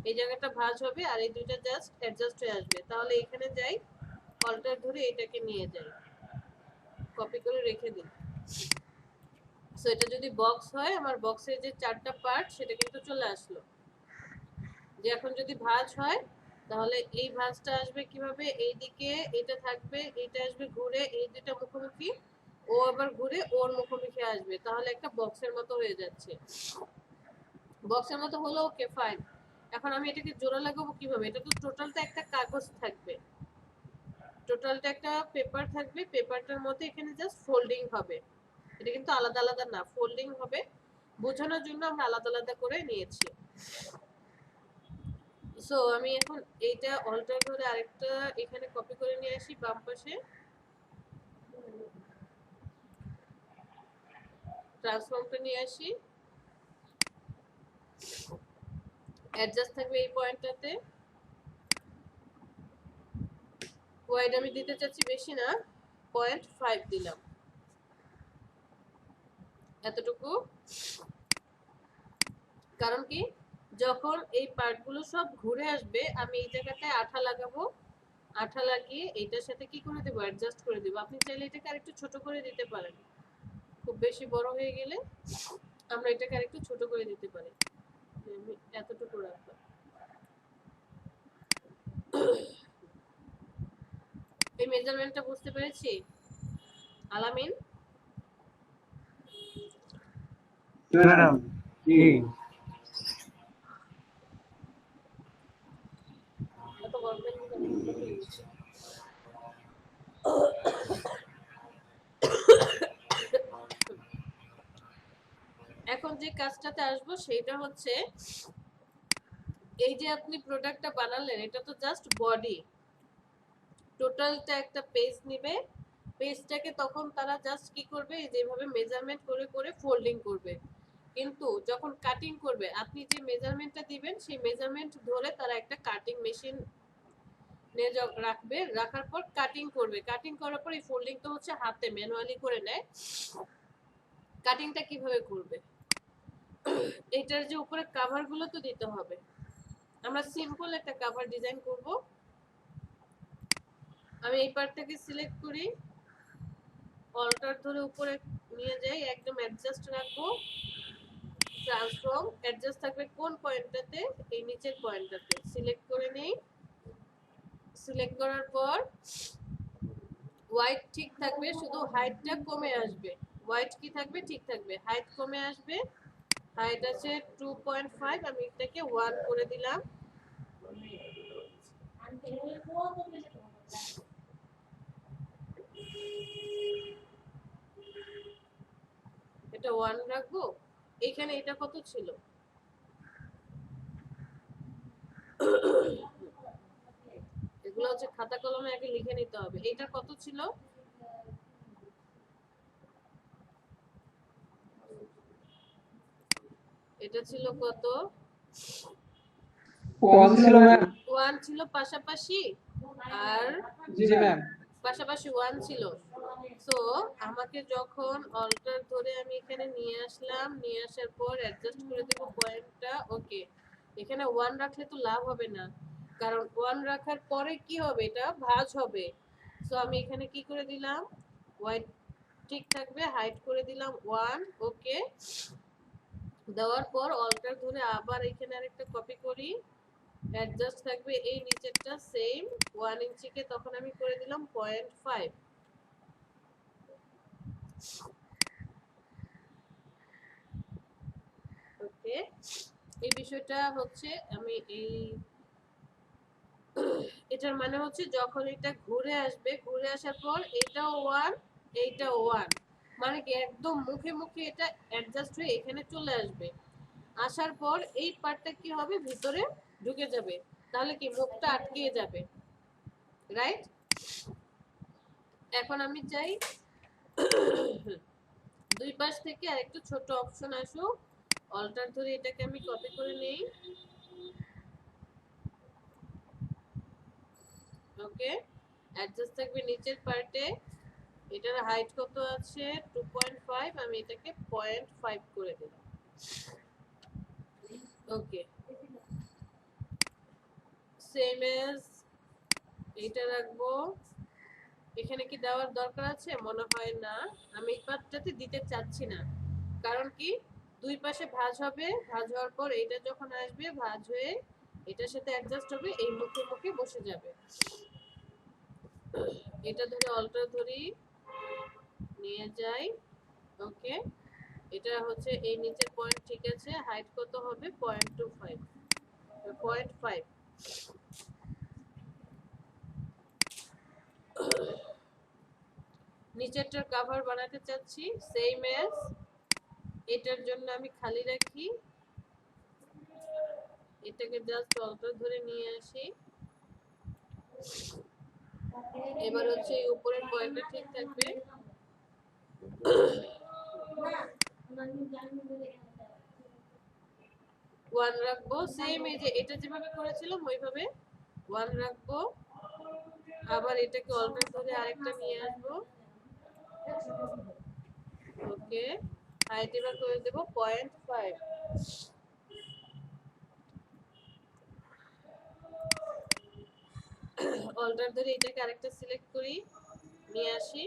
এই জায়গাটা ভাঁজ হবে, আর এই দুইটা জাস্ট অ্যাডজাস্ট হয়ে আসবে। তাহলে এখানে যাই, অল্টার ধরে এটাকে নিয়ে যাই, কপি করে রেখে দিই। সো এটা যদি বক্স হয় আমার বক্সের যে 4টা পার্ট সেটা কিন্তু চলে আসলো। যে এখন যদি ভাঁজ হয় তাহলে এই ভাঁজটা আসবে কিভাবে, এইদিকে এটা থাকবে, এটা আসবে ঘুরে এই দুটো মুখোমুখি, ও আবার ঘুরে ওর মুখোমুখি আসবে, তাহলে একটা বক্সের মতো হয়ে যাচ্ছে। বক্সের মতো হলো, ওকে ফাইন। এখন আমি এটাকে জোড়া লাগাবো কিভাবে? এটা তো টোটালটা একটা কাগজ থাকবে, টোটালটা একটা পেপার থাকবে, পেপারটার মধ্যে এখানে জাস্ট ফোল্ডিং হবে, এটা কিন্তু আলাদা আলাদা না, ফোল্ডিং হবে। বোঝানোর জন্য আমরা আলাদা আলাদা করে নিয়েছি। সো আমি এখন এইটা অল্টার করে আরেকটা এখানে কপি করে নিয়ে আসি বাম পাশে, ট্রান্সফর্মটা নিয়ে আসি, অ্যাডজাস্ট থাকবে এই পয়েন্টটাতে, ওয়াইড আমি দিতে চাচ্ছি বেশি না, 0.5 দিলাম, এতটুকু। কারণ কি, যখন এই পার্টগুলো সব ঘুরে আসবে আমি এই জায়গাটায় আঠা লাগাবো, আঠা লাগিয়ে এইটার সাথে কি করে দেবো, অ্যাডজাস্ট করে দেবো। আপনি চাইলে এটাকে আরেকটু ছোট করে দিতে পারেন, খুব বেশি বড় হয়ে গেলে আমরা এটাকে আরেকটু ছোট করে দিতে পারি। আমি এতটুকু রাখলাম। এই মেজারমেন্টটা বুঝতে পেরেছি আলামিন? ম্যাডাম জি এত গরমের মধ্যে এখন যে কাজটাতে আসবো সেটা হচ্ছে, এই যে আপনি প্রোডাক্টটা বানালেন এটা তো জাস্ট বডি, টোটালটা একটা পেজ নিবে, পেজটাকে তখন তারা জাস্ট কি করবে, যেভাবে মেজারমেন্ট করে করে ফোল্ডিং করবে। কিন্তু যখন কাটিং করবে আপনি যে মেজারমেন্টটা দিবেন সেই মেজারমেন্ট ধরে তারা একটা কাটিং মেশিন রাখবে, রাখার পর কাটিং করবে, কাটিং করার পর এই ফোল্ডিংটা হচ্ছে হাতে ম্যানুয়ালি করে নেয়। কাটিংটা কিভাবে করবে, এটার যে উপরে কভার গুলো তো দিতে হবে, আমরা সিম্পল একটা কভার ডিজাইন করব। আমি এই পার্টটাকে সিলেক্ট করি, অল্টার ধরে উপরে নিয়ে যাই, একদম অ্যাডজাস্ট রাখবো, ট্রান্সফর্ম, অ্যাডজাস্ট থাকবে কোন পয়েন্টটাতে, এই নিচের পয়েন্টটাতে সিলেক্ট করে নেই। সিলেক্ট করার পর হোয়াইট ঠিক থাকবে, শুধু হাইটটা কমে আসবে, হোয়াইট কি থাকবে, ঠিক থাকবে, হাইট কমে আসবে। হাইট আছে 2.5, আমি এটাকে 1 করে দিলাম। এটা 1 রাখবো। এখানে এটা কত ছিল, এগুলো হচ্ছে খাতা কলমে আগে লিখে নিতে হবে। এটা কত ছিল, এটা ছিল কত, 1 ছিল ম্যাম। 1 ছিল পাশাপাশি, আর জি ম্যাম। পাশাপাশি 1 ছিল। সো আমাকে যখন অল্টার ধরে আমি এখানে নিয়ে আসলাম, নিয়ে আসার পর অ্যাডজাস্ট করে দেব পয়েন্টটা, ওকে। এখানে 1 রাখলে তো লাভ হবে না, কারণ 1 রাখার পরে কি হবে, এটা ভাঁজ হবে। সো আমি এখানে কি করে দিলাম, হোয়াইট ঠিক থাকবে, হাইট করে দিলাম 1, ওকে। দেওয়ার পর অল্টার ধরে আবার এখানে আরেকটা কপি করি, অ্যাডজাস্ট থাকবে এই নিচেরটা সেম 1 ইঞ্চিকে তখন আমি করে দিলাম 0.5, ওকে। এই বিষয়টা হচ্ছে আমি এই এটার মানে হচ্ছে যখন এটা ঘুরে আসবে, ঘুরে আসার পর এটাও 1, এইটাও 1, মানে কি একদম মুখে মুখে এটা অ্যাডজাস্ট হয়ে এখানে চলে আসবে। আসার পর এই পার্টটা কি হবে, ভিতরে ঢুকে যাবে, তাহলে কি মুখটা আটকে যাবে, রাইট? এখন আমি চাই দুই পাশ থেকে আরেকটু ছোট অপশন আসুক, অল্টার ধরে এটাকে আমি কপি করে নেই, ওকে। অ্যাডজাস্ট থাকবে নিচের পার্টে, এটার হাইট কত আছে 2.5, আমি এটাকে 0.5 করে দিলাম, ওকে। সেম এজ এটা রাখবো। এখানে কি দেওয়ার দরকার আছে, মনে হয় না, আমি এই পার্টটাতে দিতে চাচ্ছি না, কারণ কি দুই পাশে ভাঁজ হবে, ভাঁজ হওয়ার পর এটা যখন আসবে ভাঁজ হয়ে এটার সাথে অ্যাডজাস্ট হবে, এই মুখে মুখে বসে যাবে। এটা ধরে অল্টা ধরি, নিয়ে যাই। ওকে, এটা হচ্ছে এই নিচের পয়েন্ট, ঠিক আছে। হাইট কত হবে? 0.25, 0.5। নিচেরটার কভার বানাতে চাচ্ছি সেম এজ এটার জন্য আমি খালি রাখি, এটাকে জাস্ট অল্টার ধরে নিয়ে আসি। এবার হচ্ছে এই উপরের পয়েন্টটা ঠিক থাকবে, 1 রাখবো। সেম এই যে এটা যেভাবে করেছিলাম ওইভাবে 1 রাখবো। আবার এটাকে অল্টার ধরে আরেকটা নিয়ে আসবো। ওকে, হাইট এবার করে দেবো 0.5। অল্টার ধরে এটাকে আরেকটা সিলেক্ট করি, নিয়ে আসি,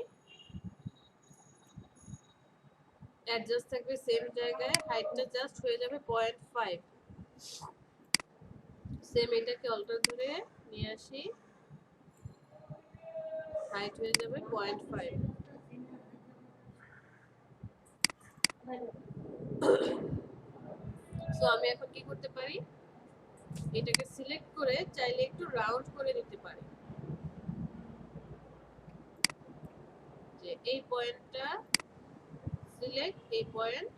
অ্যাডজাস্ট থাকবে সেম জায়গায়, হাইটটা জাস্ট হয়ে যাবে 0.5। সেম এটাকে অল্টার ধরে নিয়ে আসি, হাইট হয়ে যাবে 0.5। সো আমি এখন কি করতে পারি, এটাকে সিলেক্ট করে চাইলে একটু রাউন্ড করে দিতে পারি, যে এই পয়েন্টটা সিলেক্ট, এই পয়েন্ট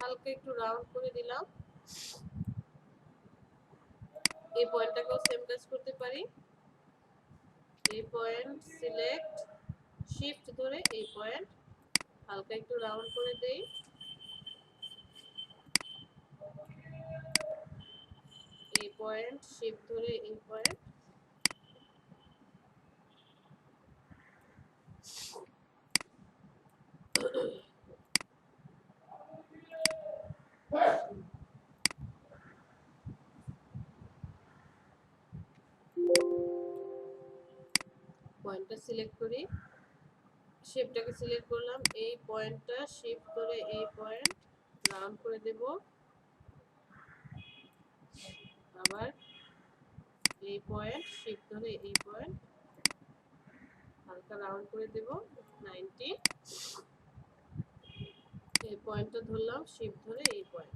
হালকা একটু রাউন্ড করে দিলাম। এই পয়েন্টটাকেও সেম কাজ করতে পারি, এই পয়েন্ট সিলেক্ট, শিফট ধরে এই পয়েন্ট হালকা একটু রাউন্ড করে দেই। এই পয়েন্ট শিফট ধরে এই পয়েন্ট, পয়েন্টটা সিলেক্ট করি, শেপটাকে সিলেক্ট করলাম, এই পয়েন্টটা শিফট করে এই পয়েন্ট রাউন্ড করে দেব। আবার এই পয়েন্ট শিফট ধরে এই পয়েন্ট হালকা রাউন্ড করে দেব 90। এই পয়েন্টটা ধরলাম, শিফট ধরে এই পয়েন্ট।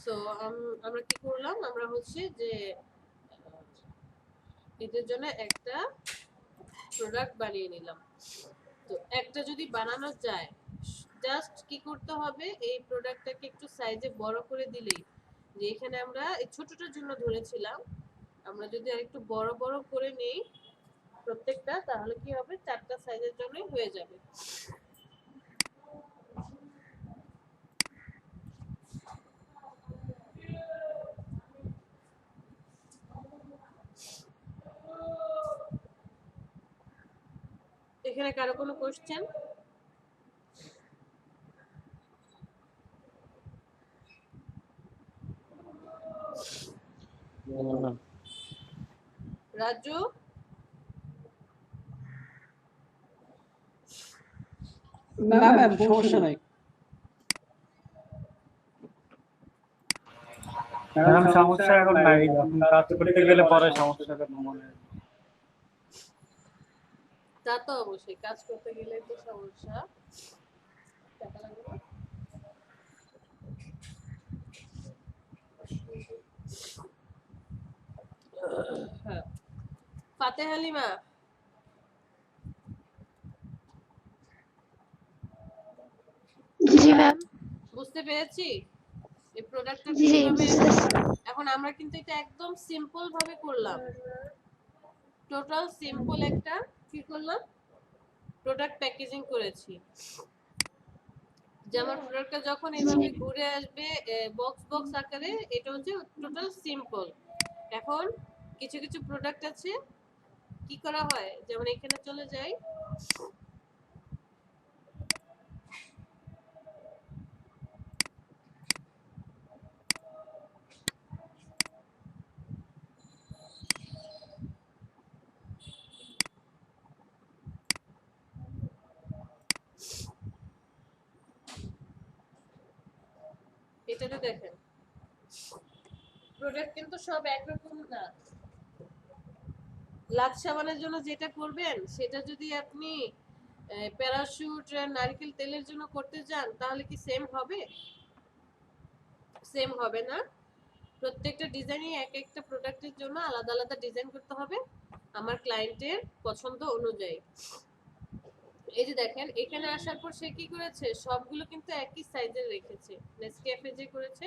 সো আমরা কি করলাম, আমরা হচ্ছে যে এদের জন্য একটা প্রোডাক্ট বানিয়ে নিলাম। তো একটা যদি বানানো যায়, জাস্ট কি করতে হবে, এই প্রোডাক্টটাকে একটু সাইজে বড় করে দিলেই, যে এখানে আমরা এই ছোটটার জন্য ধরেছিলাম, আমরা যদি আরেকটু বড় বড় করে নেই প্রত্যেকটা, তাহলে কি হবে, 4টা সাইজের জন্যই হয়ে যাবে। এখানে কারো কোনো কোশ্চেন? রাজু, না ম্যাম, সমস্যা নাই। ম্যাম সমস্যা এখন নাই, এখন কাজ করতে গেলে পরে সমস্যা মনে হয়। তা তো অবশ্যই, কাজ করতে গেলে তো সমস্যা। টাকা লাগবে না? হ্যাঁ, ফাতে হালিমা, জি ম্যাম। বুঝতে পেরেছি এই প্রোডাক্টটা জি কিভাবে। বুঝতেছি। এখন আমরা কিন্তু এটা একদম সিম্পল ভাবে করলাম, টোটাল সিম্পল একটা কি করলাম, প্রোডাক্ট প্যাকেজিং করেছি। যেমন প্রোডাক্টটা যখন এইভাবে ঘুরে আসবে বক্স বক্স আকারে, এটা হচ্ছে টোটাল সিম্পল। এখন কিছু কিছু প্রোডাক্ট আছে কি করা হয়, যেমন এখানে চলে যাই, এটাতে দেখেন প্রোডাক্ট কিন্তু সব একরকম না। লাক্স সাবানের জন্য যেটা করবেন সেটা যদি আপনি প্যারাশুট নারকেল তেলের জন্য করতে যান তাহলে কি সেম হবে? সেম হবে না। প্রত্যেকটা ডিজাইনই এক একটা প্রোডাক্টের জন্য আলাদা আলাদা ডিজাইন করতে হবে আমার ক্লায়েন্টের পছন্দ অনুযায়ী। এই যে দেখেন এখানে আসার পর সে কি করেছে, সবগুলো কিন্তু একই সাইজের রেখেছে। নেসক্যাফে যে করেছে,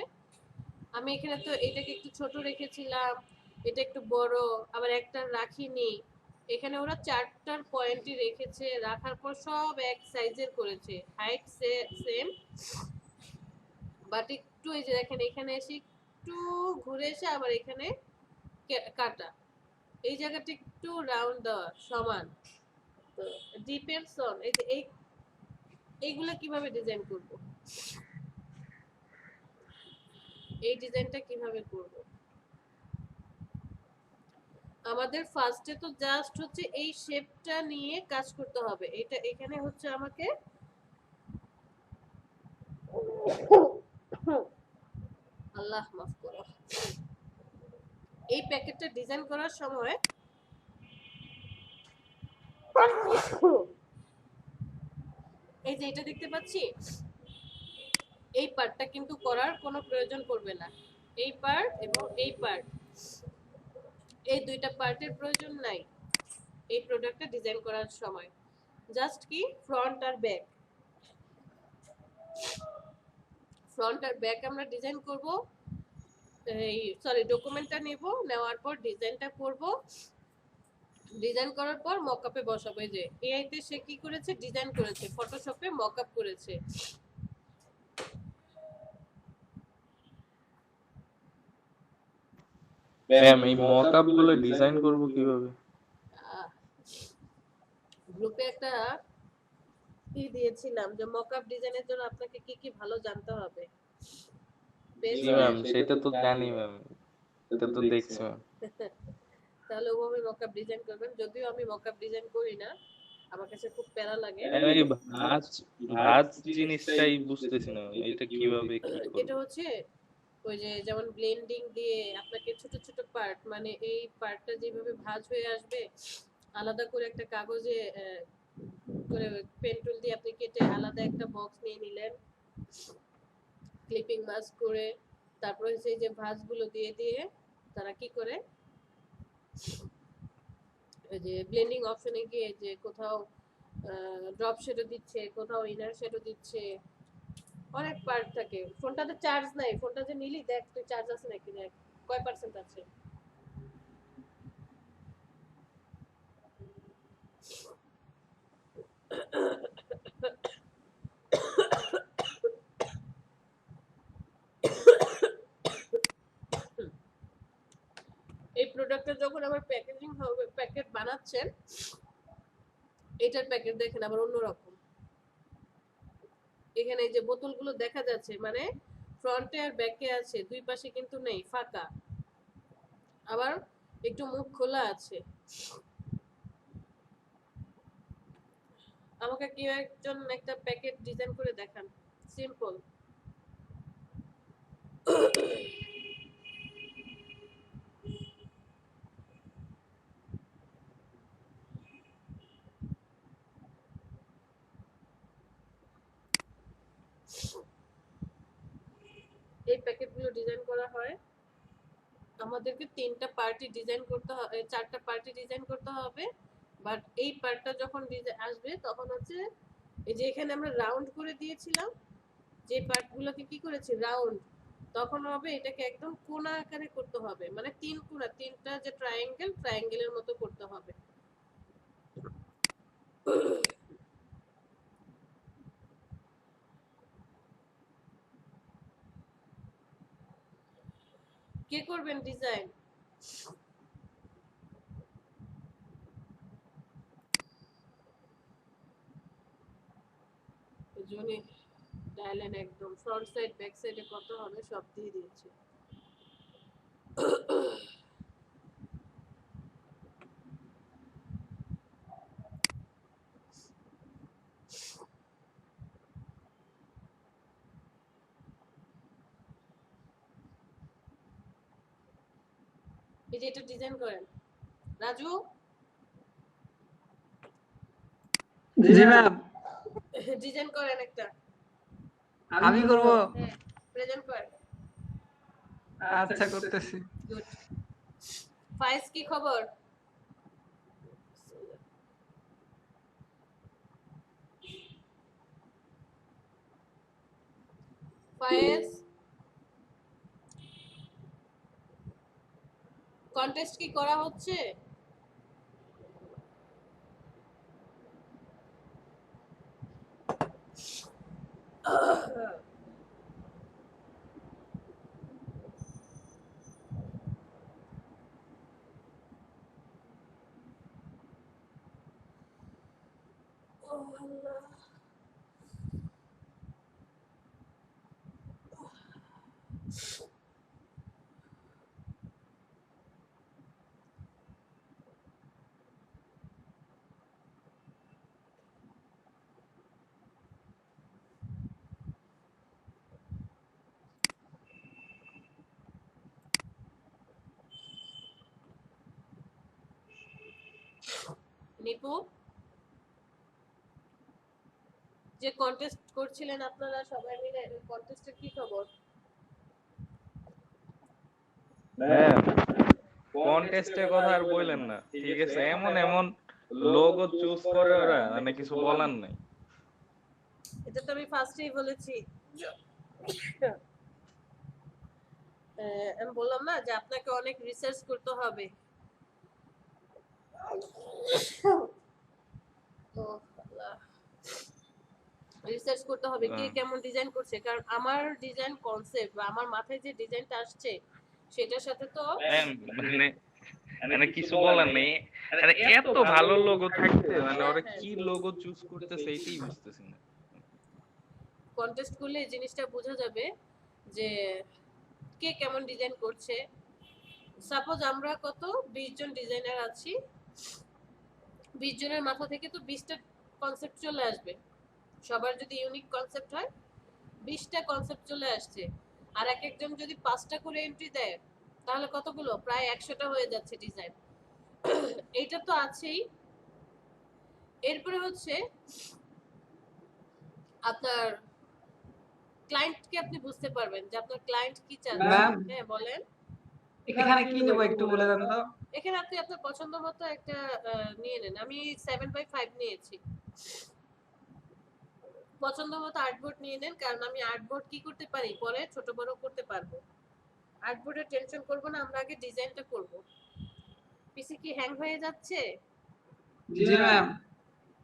আমি এখানে তো এটাকে একটু ছোট রেখেছিলাম, এটা একটু বড়, আবার একটা রাখিনি। এখানে ওরা 4টার পয়েন্টই রেখেছে, রাখার পর সব এক সাইজের করেছে, হাইট সেম, বাট একটু এই যে দেখেন এখানে এসে একটু ঘুরে এসে আবার এখানে কাটা, এই জায়গাটা একটু রাউন্ড দেওয়া সমান। তো ডিপেন্ডস অন এই যে এইগুলো কিভাবে ডিজাইন করব, এই ডিজাইনটা কিভাবে করব। আমাদের ফার্স্টে তো জাস্ট হচ্ছে এই শেপটা নিয়ে কাজ করতে হবে। এটা এখানে হচ্ছে আমাকে আল্লাহ মাফ করো, এই প্যাকেটটা ডিজাইন করার সময় এই যে এটা দেখতে পাচ্ছি, এই পার্টটা কিন্তু করার কোনো প্রয়োজন পড়বে না। এই পার্ট এবং এই পার্ট, এই দুইটা পার্টের প্রয়োজন নাই এই প্রোডাক্টটা ডিজাইন করার সময়। জাস্ট কি ফ্রন্ট আর ব্যাক, ফ্রন্ট আর ব্যাক আমরা ডিজাইন করব। এই সরি ডকুমেন্টটা নেব, নেওয়ার পর ডিজাইনটা করব, ডিজাইন করার পর মকআপে বসাবো। এই যে এআইতে সে কি করেছে, ডিজাইন করেছে, ফটোশপে মকআপ করেছে। ম্যাম এই মকআপ গুলো ডিজাইন করব কিভাবে? গ্রুপে একটা কি দিয়েছিলাম যে মকআপ ডিজাইনের জন্য আপনাকে কি কি ভালো জানতে হবে। জি ম্যাম, সেটা তো জানি ম্যাম, এটা তো দেখছি ম্যাম। তাহলে ওভাবে মকআপ ডিজাইন করবেন। যদিও আমি মকআপ ডিজাইন করি না, আমার কাছে খুব প্যারা লাগে। এই ভাঁজ ভাঁজ জিনিসটাই বুঝতেছি না এটা কিভাবে কি করব। এটা হচ্ছে ওই যে যেমন ব্লেন্ডিং দিয়ে আপনাকে ছোট ছোট পার্ট, মানে এই পার্টটা যেভাবে ভাঁজ হয়ে আসবে, আলাদা করে একটা কাগজে করে পেন টুল দিয়ে আপনি কেটে আলাদা একটা বক্স নিয়ে নিলেন, ক্লিপিং মাস্ক করে, তারপরে সেই যে ভাঁজগুলো দিয়ে দিয়ে তারা কি করে, ওই যে ব্লেন্ডিং অপশনে গিয়ে যে কোথাও ড্রপ শেডও দিচ্ছে, কোথাও ইনার শেডও দিচ্ছে, অনেক পার্ট থাকে। ফোনটাতে চার্জ নাই, ফোনটা যে নিলি দেখ তুই চার্জ আছে নাকি, দেখ কয় পার্সেন্ট আছে। এই প্রোডাক্টটা যখন আবার প্যাকেজিং হবে, প্যাকেট বানাচ্ছেন, এটার প্যাকেট দেখেন আবার অন্যরকম। এখানে এই যে বোতলগুলো দেখা যাচ্ছে, মানে ফ্রন্টে আর ব্যাকে আছে, দুই পাশে কিন্তু নেই, ফাঁকা, আবার একটু মুখ খোলা আছে। আমাকে কেউ একজন একটা প্যাকেট ডিজাইন করে দেখান, সিম্পল। এই প্যাকেটগুলো ডিজাইন করা হয়, আমাদেরকে 3টা পার্টি ডিজাইন করতে হবে, 4টা পার্টি ডিজাইন করতে হবে। বাট এই পার্টটা যখন আসবে তখন হচ্ছে এই যে এখানে আমরা রাউন্ড করে দিয়েছিলাম, যে পার্টগুলোকে কি করেছি রাউন্ড, তখন হবে এটাকে একদম কোণা আকারে করতে হবে, মানে 3 কোণা, 3টা যে ট্রায়াঙ্গেল, ট্রায়াঙ্গেলের মতো করতে হবে। কে করবেন ডিজাইন? জনি ডায়ালেন একদম ফ্রন্ট সাইড ব্যাক সাইডে কত হবে সব দিয়ে দিয়েছি। এই যে এটা ডিজাইন করেন রাজু। জি ম্যাম, ডিজাইন করেন একটা। আমি করব। হ্যাঁ, প্রেজেন্ট করেন। আচ্ছা, করতেছি। গুড। ফাইজ কি খবর? ফায়েজ কন্টেস্ট কি করা হচ্ছে? ও আল্লাহ। নিপু, যে কন্টেস্ট করছিলেন আপনারা সবাই মিলে, ওই কন্টেস্টের কি খবর? ম্যাম কন্টেস্টের কথা আর বললেন না, ঠিক আছে? এমন এমন লোগো চুজ করে ওরা, মানে কিছু বলার নাই। এটা তো আমি ফার্স্টেই বলেছি। আমি বললাম না যে আপনাকে অনেক রিসার্চ করতে হবে। ও আল্লাহ। রিসার্চ করতে হবে কে কেমন ডিজাইন করছে, কারণ আমার ডিজাইন কনসেপ্ট বা আমার মাথায় যে ডিজাইনটা আসছে সেটার সাথে তো ম্যাম মানে মানে কিছু বলার নেই। মানে এত ভালো লোগো থাকতে মানে ওরা কি লোগো চুজ করতেছে এইটাই বুঝতেছি না। কন্টেস্ট করলে এই জিনিসটা বোঝা যাবে যে কে কেমন ডিজাইন করছে। সাপোজ আমরা কত 20 জন ডিজাইনার আছি, 20 জনের মাথা থেকে তো 20টা কনসেপ্ট চলে আসবে। সবার যদি ইউনিক কনসেপ্ট হয় 20টা কনসেপ্ট চলে আসছে, আর এক একজন যদি 5টা করে এন্ট্রি দেয় তাহলে কতগুলো, প্রায় 100টা হয়ে যাচ্ছে ডিজাইন। এইটা তো আছেই। এরপরে হচ্ছে আপনার ক্লায়েন্টকে আপনি বুঝতে পারবেন যে আপনার ক্লায়েন্ট কি চাচ্ছে। ম্যাম, হ্যাঁ বলেন। এখানে কি নেব একটু বলে দেন তো। এখানে আপনি আপনার পছন্দ মতো একটা নিয়ে নেন। আমি 7x5 নিয়েছি। পছন্দ মতো আর্টবোর্ড নিয়ে নেন, কারণ আমি আর্টবোর্ড কি করতে পারি, পরে ছোট বড় করতে পারবো। আর্টবোর্ডের টেনশন করব না, আমরা আগে ডিজাইনটা করব। পিসি কি হ্যাং হয়ে যাচ্ছে? জি ম্যাম।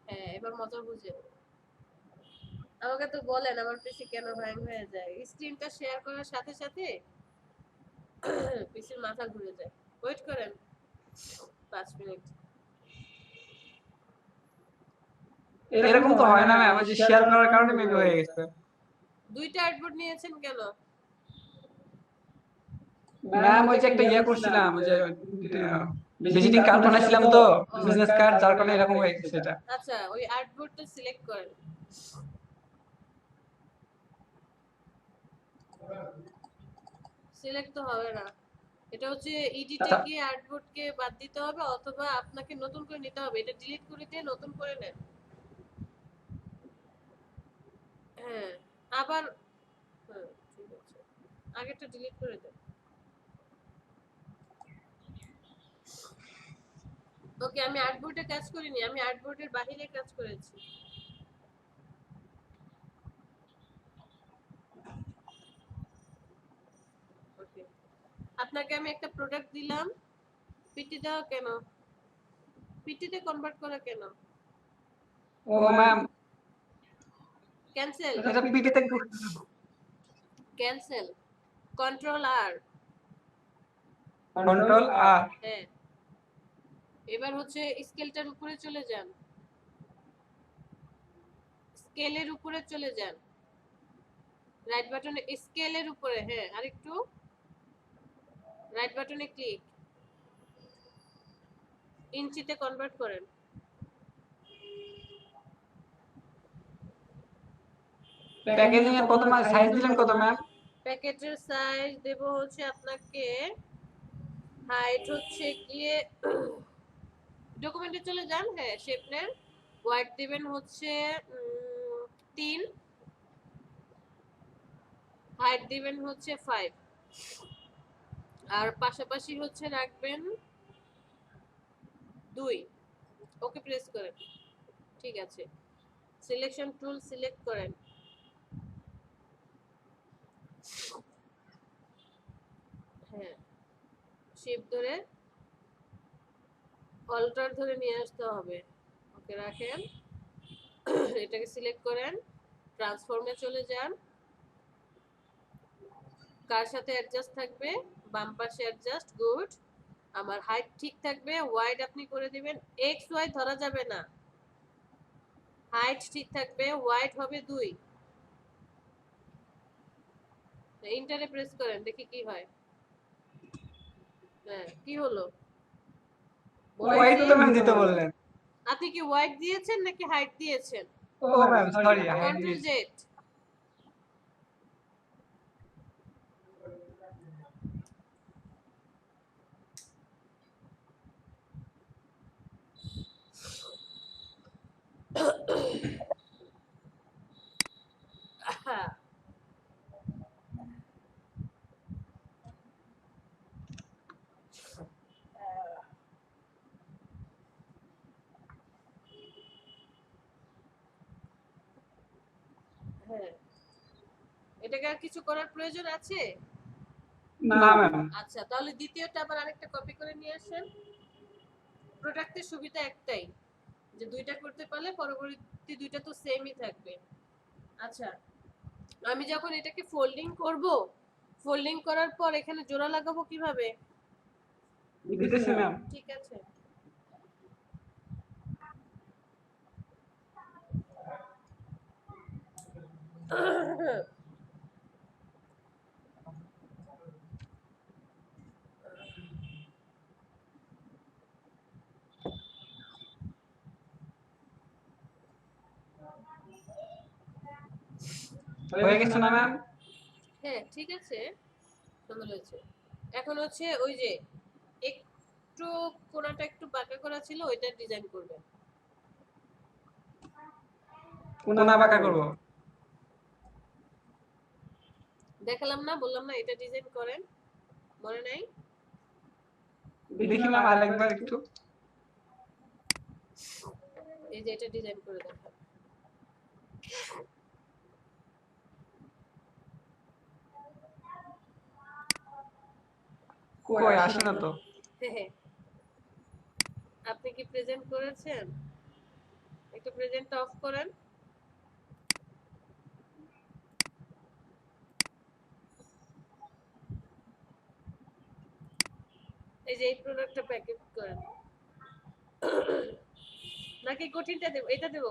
হ্যাঁ, এবার মজা বুঝে আমাকে তো বলেন আমার পিসি কেন হ্যাং হয়ে যায়। স্ক্রিনটা শেয়ার করার সাথে সাথে পিসির মাথা ঘুরে যায়। ওয়েট করেন 5 মিনিট। এরকম তো হয় না ম্যাম, ওই যে শেয়ার করার কারণে মেবি হয়ে গেছে। দুইটা আর্টবোর্ড নিয়েছেন কেন? ম্যাম ওই যে একটা ইয়ে করছিলাম, ওই যে ভিজিটিং কার্ড বানাইছিলাম তো, বিজনেস কার্ড, যার কারণে এরকম হয়ে গেছে এটা। আচ্ছা, ওই আর্টবোর্ডটা সিলেক্ট করেন। সিলেক্ট তো হবে না, এটা হচ্ছে এডিটে গিয়ে আর্টবোর্ডকে বাদ দিতে হবে, অথবা আপনাকে নতুন করে নিতে হবে। এটা ডিলিট করে দিয়ে নতুন করে নেন। হ্যাঁ, আবার হ্যাঁ ঠিক আছে, আগেরটা ডিলিট করে দেন। ওকে, আমি আর্টবোর্ডে কাজ করিনি, আমি আর্টবোর্ডের বাইরে কাজ করেছি। ওকে, আপনাকে আমি একটা প্রোডাক্ট দিলাম, পিটি দাও কেন? পিটিতে কনভার্ট করা কেন? ও ম্যাম, ক্যান্সেল। এটা পিটিতে ক্যান্সেল। কন্ট্রোল আর। কন্ট্রোল আর। হ্যাঁ, এবার হচ্ছে স্কেলটার উপরে চলে যান, স্কেলের উপরে চলে যান, রাইট বাটনে স্কেলের উপরে, হ্যাঁ আরেকটু রাইট বাটনে ক্লিক, ইঞ্চিতে কনভার্ট করেন। প্যাকেজিং এর কত সাইজ দিলেন কত ম্যাম? প্যাকেটের সাইজ দেব হচ্ছে আপনাকে হাইট হচ্ছে গিয়ে ডকুমেন্টে চলে যান, হ্যাঁ শেপনের হোয়াইট দিবেন হচ্ছে 3, হাইট দিবেন হচ্ছে 5, আর পাশাপাশি হচ্ছে রাখবেন 2। ওকে প্রেস করেন, ঠিক আছে। সিলেকশন টুল সিলেক্ট করেন, হ্যাঁ শিফট ধরে অল্টার ধরে নিয়ে আসতে হবে। ওকে রাখেন, এটাকে সিলেক্ট করেন, ট্রান্সফর্মে চলে যান, কার সাথে অ্যাডজাস্ট থাকবে, বাম পাশে অ্যাডজাস্ট, গুড। আমার হাইট ঠিক থাকবে, ওয়াইড আপনি করে দিবেন, এক্স ওয়াই ধরা যাবে না, হাইট ঠিক থাকবে, ওয়াইড হবে 2। ইন্টারে প্রেস করেন, দেখি কি হয়। হ্যাঁ কি হলো, ওয়াইট তো ম্যাম দিতে বললেন। আপনি কি ওয়াইড দিয়েছেন নাকি হাইট দিয়েছেন? ও ম্যাম সরি, হাইট কন্ট্রোল দিয়েছি। জেড। হ্যাঁ, এটাকে আর কিছু করার প্রয়োজন আছে? না ম্যাম। আচ্ছা, তাহলে দ্বিতীয়টা আবার আরেকটা কপি করে নিয়ে আসেন। প্রোডাক্টের সুবিধা একটাই, যে দুইটা করতে পারলে পরবর্তী দুইটা তো সেমই থাকবে। আচ্ছা, আমি যখন এটাকে ফোল্ডিং করব, ফোল্ডিং করার পর এখানে জোড়া লাগাবো কিভাবে? দিতেছি ম্যাম। ঠিক আছে। হয়ে গেছে না ম্যাম? হ্যাঁ ঠিক আছে, সুন্দর হয়েছে। এখন হচ্ছে ওই যে একটু কোণাটা একটু বাঁকা করা ছিল, ওইটা ডিজাইন করবেন। কোনা বাঁকা করব। দেখালাম না, বললাম না এটা ডিজাইন করেন, মনে নাই? দেখি ম্যাম আরেকবার একটু। এই যে এটা ডিজাইন করে দেখান। কই আসে না তো। আপনি কি প্রেজেন্ট করেছেন? একটু প্রেজেন্টটা অফ করেন। এই যে এই প্রোডাক্টটা প্যাকেট করেন। নাকি কঠিনটা দেব, এটা দেব?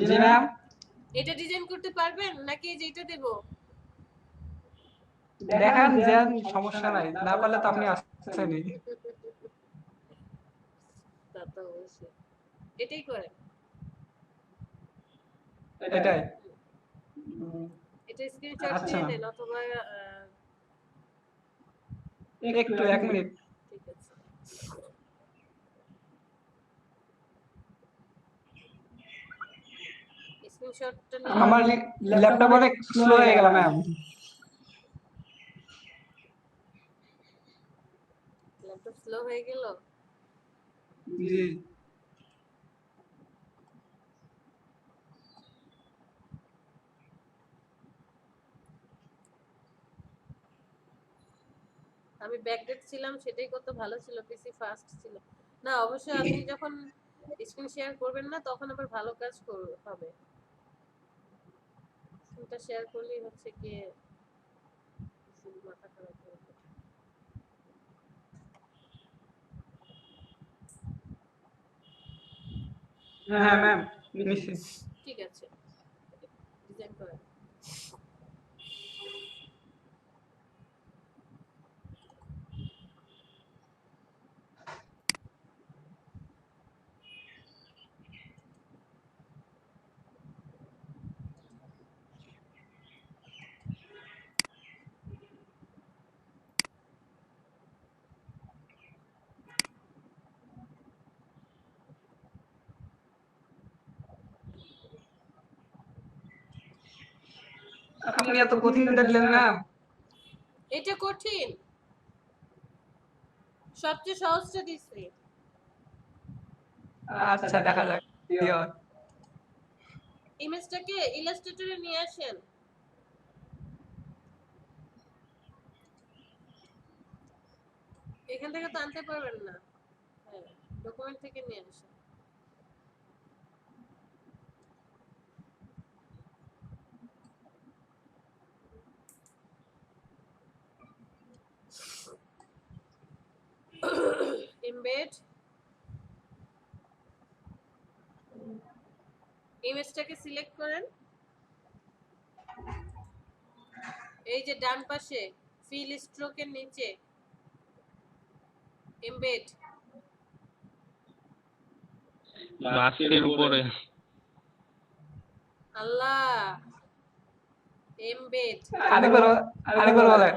জি ম্যাম। এটা ডিজাইন করতে পারবেন নাকি এই যে এটা দেব? দেখান যেন, সমস্যা নাই, না পারলে তো আপনি আসছেনই। তা তো অবশ্যই, এটাই করেন। এটাই। এটা স্ক্রিনশট আচ্ছা নিয়ে ম্যাম, নেন, অথবা একটু 1 মিনিট। ঠিক আছে। স্ক্রিনশটটা নিয়ে আমার ল্যাপটপ অনেক স্লো হয়ে গেল ম্যাম। ল্যাপটপ স্লো হয়ে গেল। জি। আমি ব্যাকডেট ছিলাম, সেটাই কত ভালো ছিল, পিসি ফাস্ট ছিল। না অবশ্যই আপনি যখন স্ক্রিন শেয়ার করবেন না, তখন আবার ভালো কাজ হবে। স্ক্রিনটা শেয়ার করলেই হচ্ছে গিয়ে মাথা খারাপ হয়ে যাবে। হ্যাঁ ম্যাম, নিশ্চয়ই। ঠিক আছে, ডিজাইন করেন। আপনি এত কঠিনটা দিলেন না। এটা কঠিন, সবচেয়ে সহজটা দিছি। আচ্ছা দেখা যাক কি হয়। ইমেজটাকে ইলাস্ট্রেটরে নিয়ে আসেন। এখান থেকে তো আনতে পারবেন না। হ্যাঁ, ডকুমেন্ট থেকে নিয়ে আসেন। এমবেড ইমেজটাকে সিলেক্ট করেন। এই যে ডান পাশে ফিল স্ট্রোকের নিচে এমবেড, মাস্কের উপরে। আল্লাহ, এমবেড আরেকবার আরেকবার বলেন।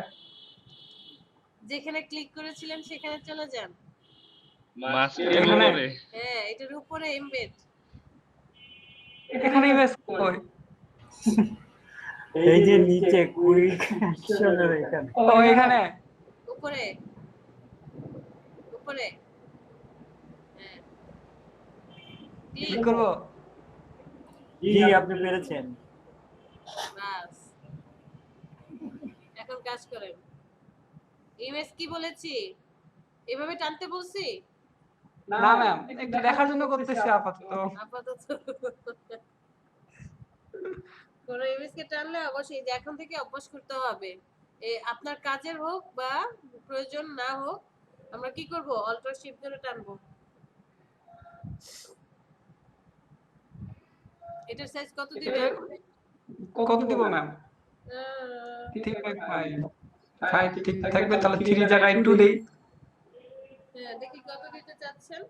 যেখানে ক্লিক করেছিলেন সেখানে চলে যান। মাস্কের এখানে? উপরে। হ্যাঁ, এটার উপরে এমবেড। এখানে ইমেজ কই? এই যে নিচে কুইক অ্যাকশনের এখানে। ও এখানে। উপরে উপরে, হ্যাঁ, কি ক্লিক। করব? জি আপনি পেরেছেন। বাস, এখন কাজ করেন। ইমেজ কি বলেছি? এভাবে টানতে বলছি? না ম্যাম, একটু দেখার জন্য করতেছি আপাতত। আপাতত কোন ইমেজকে টানলে অবশ্যই যে এখন থেকে অভ্যাস করতে হবে। আপনার কাজের হোক বা প্রয়োজন না হোক, আমরা কি করব? অল্টার শিফট ধরে টানবো। এটার সাইজ কত দিবেন? কত দিব ম্যাম? 3.5 5 ঠিক থাকবে, তাহলে 3 জায়গায় 2 দেই। হ্যাঁ, দেখি কত দিতে চাচ্ছেন।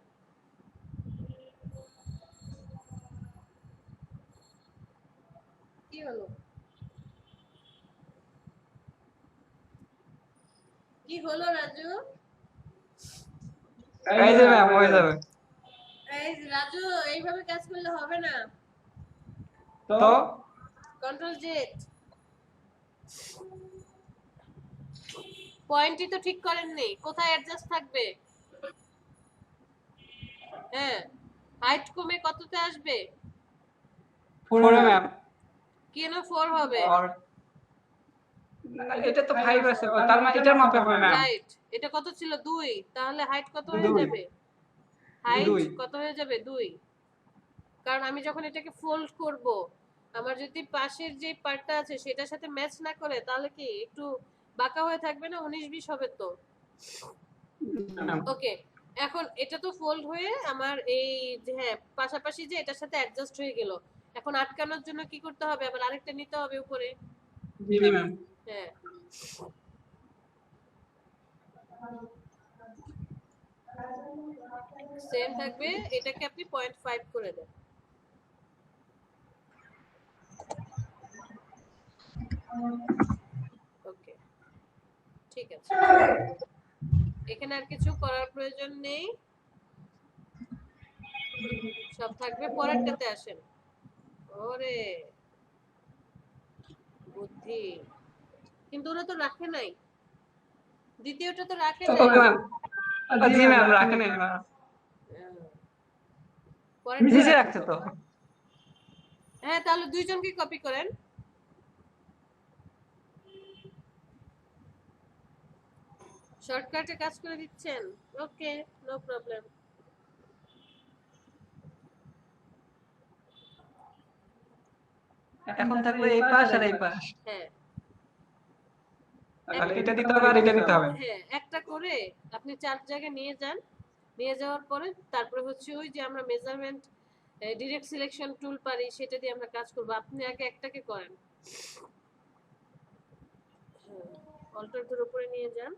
কি হলো? কি হলো রাজু? এই যে ম্যাম হয়ে যাবে। এই রাজু, এইভাবে কাজ করলে হবে না। তো কন্ট্রোল জেড। পয়েন্টই তো ঠিক করেননি, কোথায় অ্যাডজাস্ট থাকবে? হ্যাঁ, হাইট কমে কততে আসবে? 4 ম্যাম। কেন 4 হবে? আর এটা তো 5 আছে, তার মানে এটার মাপে হবে ম্যাম। রাইট, এটা কত ছিল? 2, তাহলে হাইট কত হয়ে 2 যাবে? হাইট 2 কত হয়ে যাবে? 2। কারণ আমি যখন এটাকে ফোল্ড করব, আমার যদি পাশের যে পার্টটা আছে সেটার সাথে ম্যাচ না করে, তাহলে কি একটু বাঁকা হয়ে থাকবে না? 19-20 হবে তো। ওকে, এখন এটা তো ফোল্ড হয়ে আমার এই যে, হ্যাঁ, পাশাপাশি যে এটার সাথে অ্যাডজাস্ট হয়ে গেল। এখন আটকানোর জন্য কি করতে হবে? আবার আরেকটা নিতে হবে উপরে। জি ম্যাম। হ্যাঁ, সেম থাকবে। এটাকে আপনি 0.5 করে দেন। ওকে, ঠিক আছে। এখানে আর কিছু করার প্রয়োজন নেই, সব থাকবে। পরেরটাতে আসেন। ওরে বুদ্ধি, কিন্তু ওরা তো রাখে নাই, দ্বিতীয়টা তো রাখে ও নাই। ম্যাম, জি ম্যাম রাখেন না। পরেরটা নিচে রাখছে তো। হ্যাঁ, তাহলে দুইজনকে কপি করেন। শর্টকাটে কাজ করে দিচ্ছেন। ওকে, নো প্রবলেম। এখন থাকবে এই পাশ আর এই পাশ। হ্যাঁ, তাহলে এটা দিতে হবে আর এটা দিতে হবে। হ্যাঁ, একটা করে আপনি 4 জায়গায় নিয়ে যান। নিয়ে যাওয়ার পরে তারপরে হচ্ছে ওই যে আমরা মেজারমেন্ট ডিরেক্ট সিলেকশন টুল পারি, সেটা দিয়ে আমরা কাজ করব। আপনি আগে একটাকে করেন। অল্টার ধরে উপরে নিয়ে যান।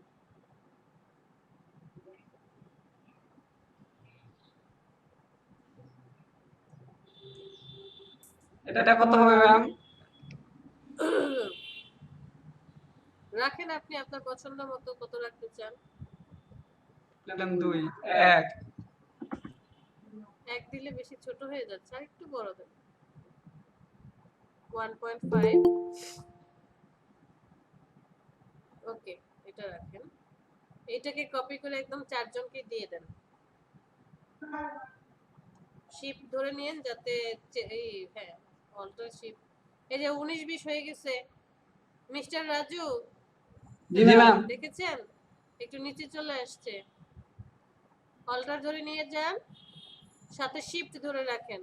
এটা কত হবে ম্যাম? রাখেন আপনি আপনার পছন্দ মতো কত রাখতে চান। 2 1 এক দিলে বেশি ছোট হয়ে যাচ্ছে, আর একটু বড় দেন। 1.5 এটা রাখেন, এটাকে কপি করে একদম চারজনকে দিয়ে দেন। শিফট ধরে নিন যাতে এই হ্যাঁ অল্টার শিফট। এই যে 19-20 হয়ে গেছে মিস্টার রাজু, জি ম্যাম। দেখেছেন একটু নিচে চলে আসছে। অল্টার ধরে নিয়ে যান, সাথে শিফট ধরে রাখেন।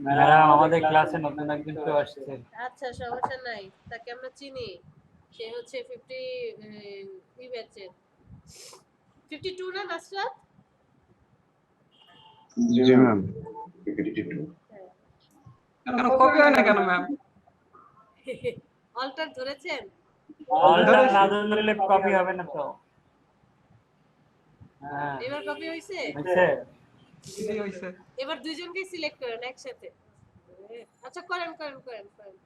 ম্যাডাম আমাদের ক্লাসে নতুন একজন তো আসছে। আচ্ছা সমস্যা নাই, তাকে আমরা চিনি, সে হচ্ছে 50 ই ব্যাচের 52 না নাসরাত? জি ম্যাম 52 হ্যাঁ। কেন কপি হয় না কেন ম্যাম? অল্টার ধরেছেন? অল্টার না ধরলে কপি হবে না তো। হ্যাঁ এবার কপি হইছে? হয়েছে। জি হইছে। এবার দুইজনকে সিলেক্ট করেন একসাথে। আচ্ছা করেন করেন করেন করেন,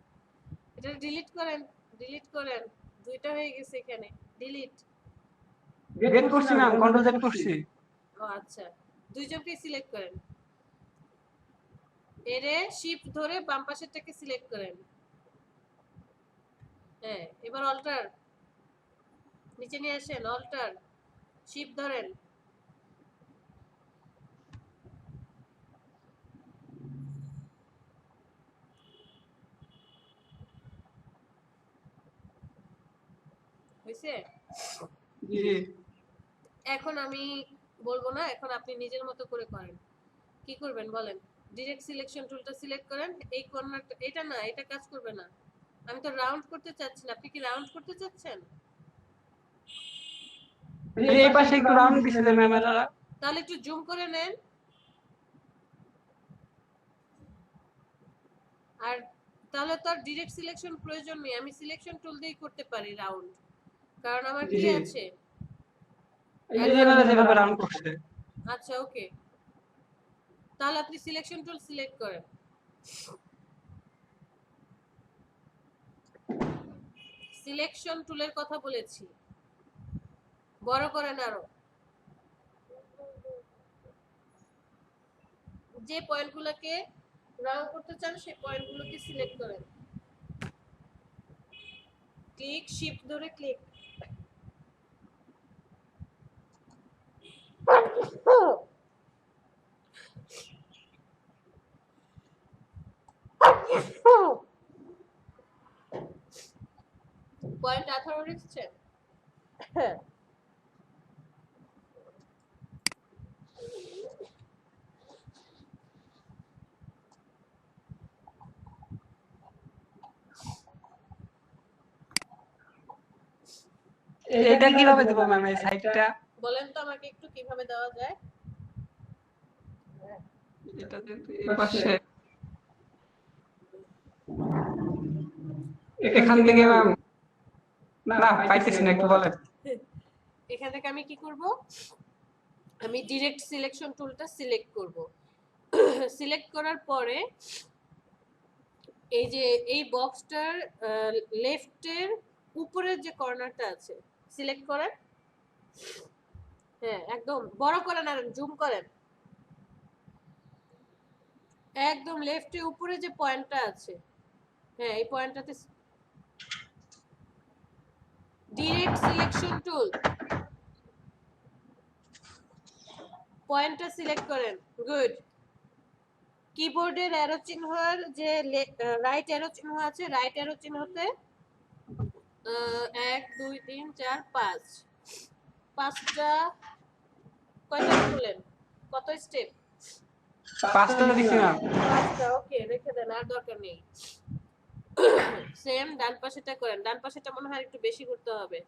এটা ডিলিট করেন, ডিলিট করেন, দুইটা হয়ে গেছে এখানে, ডিলিট। গেট করছি ম্যাম, কন্ট্রোল জেড করছি। ও আচ্ছা, দুইজনকে সিলেক্ট করেন, এরে শিফট ধরে বাম পাশেরটাকে সিলেক্ট করেন। হ্যাঁ এবার অল্টার নিচে নিয়ে আসেন, অল্টার শিফট ধরেন। হইছে? জি এখন আমি বলবো না, এখন আপনি নিজের মতো করে করেন। কি করবেন বলেন? ডিরেক্ট সিলেকশন টুলটা সিলেক্ট করেন, এই কর্নারটা, এটা না, এটা কাজ করবে না। আমি তো রাউন্ড করতে চাচ্ছি না, আপনি কি রাউন্ড করতে চাচ্ছেন? এই পাশে একটু রাউন্ড দিছে যে ম্যাম এরা। তাহলে একটু জুম করে নেন। আর তাহলে তো আর ডিরেক্ট সিলেকশন প্রয়োজন নেই, আমি সিলেকশন টুল দিয়েই করতে পারি রাউন্ড, কারণ আমার কি জি। আছে। এই যে এরা যেভাবে রাউন্ড করছে। আচ্ছা ওকে, তাহলে আপনি সিলেকশন টুল সিলেক্ট করেন। সিলেকশন টুলের কথা বলেছি, বড় করেন আরো। যে পয়েন্টগুলোকে রাউন্ড করতে চান সেই পয়েন্টগুলোকে সিলেক্ট করেন, ক্লিক শিফট ধরে ক্লিক। পয়েন্ট 18 লিখছে। হ্যাঁ এটা কিভাবে দেবো ম্যাম এই সাইডটা? বলেন তো আমাকে একটু কিভাবে দেওয়া যায়। এটা যেহেতু এই পাশে, এখান থেকে ম্যাম না পাইতেছি না, একটু বলেন। এখান থেকে আমি কি করব, আমি ডিরেক্ট সিলেকশন টুলটা সিলেক্ট করব। সিলেক্ট করার পরে এই যে এই বক্সটার লেফটের উপরের যে কর্নারটা আছে সিলেক্ট করেন। হ্যাঁ একদম বড় করেন আর জুম করেন। একদম লেফটে উপরে যে পয়েন্টটা আছে, হ্যাঁ এই পয়েন্টটাতে ডিরেক্ট সিলেকশন টুল পয়েন্টটা সিলেক্ট করেন। গুড। কিবোর্ডের অ্যারো চিহ্নের যে রাইট অ্যারো চিহ্ন আছে, রাইট অ্যারো চিহ্নতে 1 2 3 4 5 পাঁচটা, কয়টা করলেন, কত স্টেপ? পাঁচটা দিছি ম্যাম। পাঁচটা, ওকে রেখে দেন, আর দরকার নেই। সেম ডান পাশেটা করেন, ডান পাশেটা মনে হয় একটু বেশি করতে হবে।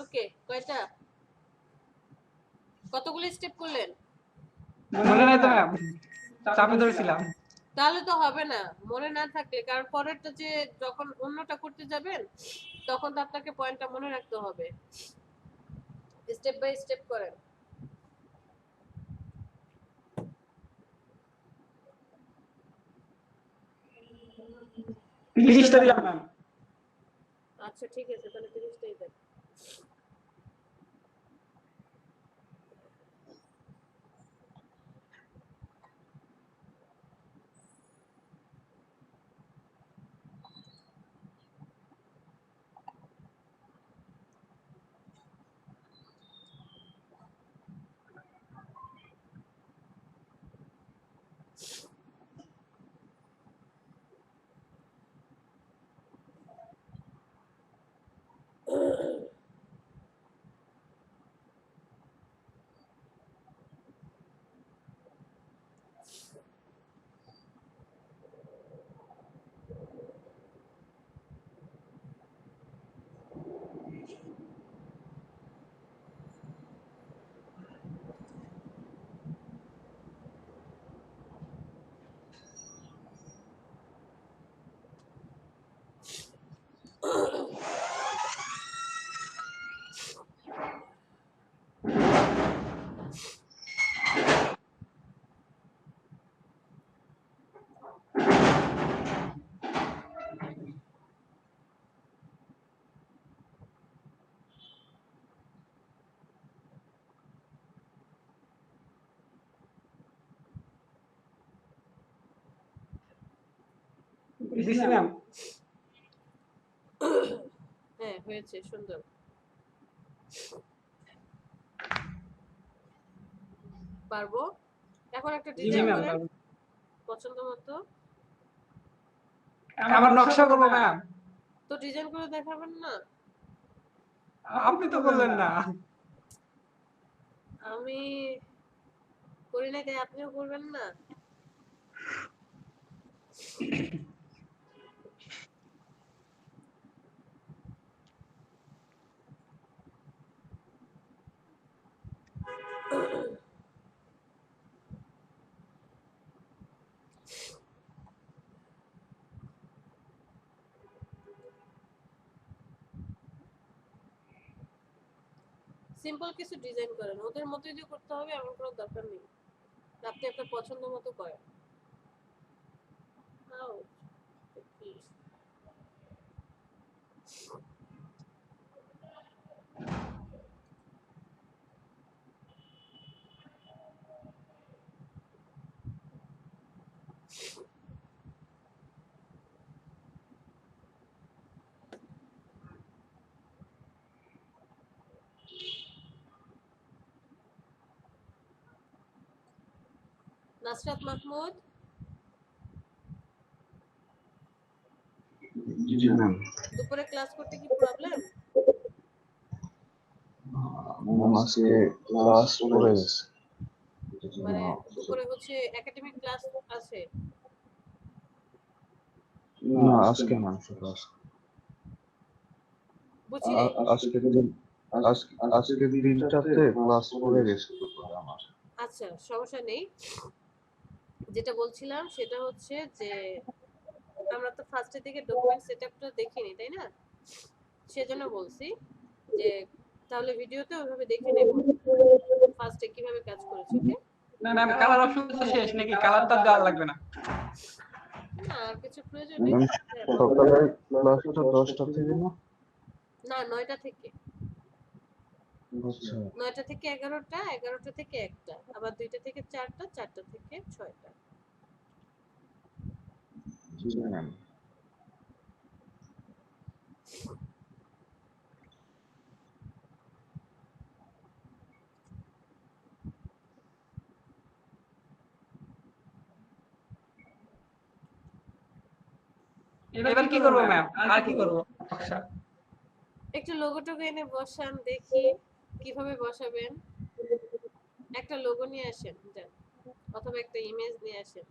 ওকে কয়টা, কতগুলো স্টেপ করলেন? মনে নাই তো ম্যাম, চাপে ধরেছিলাম। তাহলে তো হবে না মনে না থাকলে, কারণ পরেরটা যে যখন অন্যটা করতে যাবেন তখন তো আপনাকে পয়েন্টটা মনে রাখতে হবে। স্টেপ বাই স্টেপ করেন। লিস্টটা দিলাম ম্যাম। আচ্ছা ঠিক আছে, তাহলে 30টাই দেন। দিছি ম্যাম। হ্যাঁ হয়েছে, সুন্দর। পারবো। এখন একটা জি ডিজাইন ম্যাম। করেন পছন্দ মতো। আমার নকশা করবো ম্যাম। তো ডিজাইন করে দেখাবেন না? আপনি তো বললেন না। আমি করি না, তাই আপনিও করবেন না? সিম্পল কিছু ডিজাইন করেন, ওদের মতোই যে করতে হবে এমন কোনো দরকার নেই। আপনি আপনার পছন্দ মতো করেন। আও, কি? নাসরাত মাহমুদ, জি ম্যাম। দুপুরে ক্লাস করতে কি প্রবলেম? ম্যাম আজকে ক্লাস করে গেছে। মানে দুপুরে হচ্ছে একাডেমিক ক্লাস আছে? না আজকে না ক্লাস। বুঝি নাই। আজকের দিন আজকের দিনটাতে ক্লাস করে গেছে আমার। আচ্ছা, সমস্যা নেই। যেটা বলছিলাম সেটা হচ্ছে যে আমরা তো ফার্স্টের দিকে ডকুমেন্ট সেটআপটা দেখিনি, তাই না? সেজন্য বলছি যে তাহলে ভিডিওতে ওইভাবে দেখে নেব ফার্স্টে কিভাবে কাজ করেছে। ওকে ম্যাম কালার অপশন তো শেষ নাকি? কালারটা দেওয়া লাগবে না? না, আর কিছু প্রয়োজন নেই। ম্যাম সকালে ক্লাসটা 10টা থেকে না? না, 9টা থেকে। আচ্ছা 9টা থেকে 11টা, 11টা থেকে 1টা, আবার 2টা থেকে 4টা, 4টা থেকে 6টা। জি ম্যাম। এবার কি করবো ম্যাম? আর কি করবো? নকশা। একটু লোগোটুকু এনে বসান দেখি কিভাবে বসাবেন। একটা লোগো নিয়ে আসেন যান, অথবা একটা ইমেজ নিয়ে আসেন।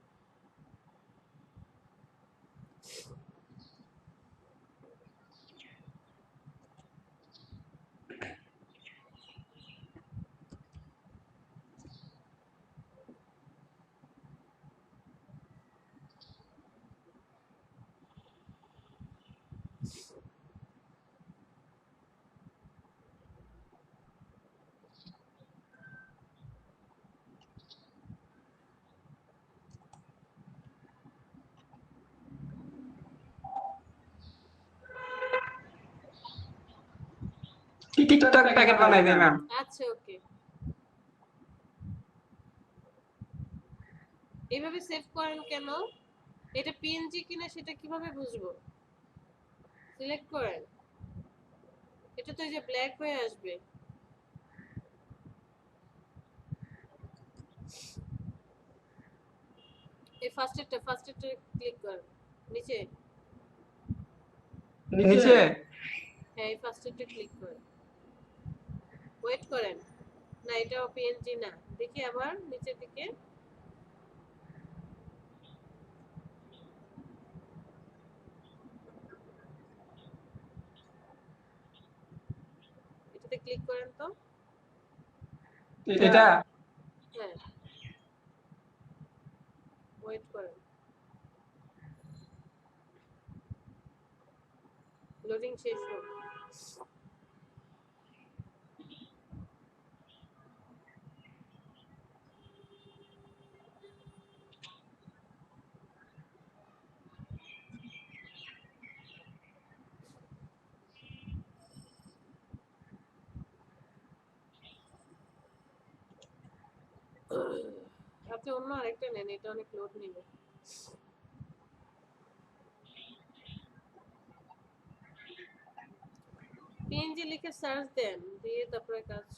টিকটক প্যাকেট বানাই দেই ম্যাম। আচ্ছা, ওকে। এইভাবে সেভ করেন কেন? এটা পিএনজি কিনা সেটা কিভাবে বুঝবো? সিলেক্ট করেন। এটা তো এই যে ব্ল্যাক হয়ে আসবে। এই ফার্স্টেরটা ক্লিক করেন নিচে। নিচে হ্যাঁ, এই ফার্স্টেরটা ক্লিক করেন। ওয়েট করেন। না, এটাও পিএনজি না। দেখি আবার নিচের দিকে। এটাতে ক্লিক করেন তো। এটা হ্যাঁ, ওয়েট করেন। লোডিং শেষ হোক। আপনি অন্য আরেকটা নেন, এটা অনেক লোড নিবে। পিএনজি লিখে সার্চ দেন, দিয়ে তারপরে কাজ।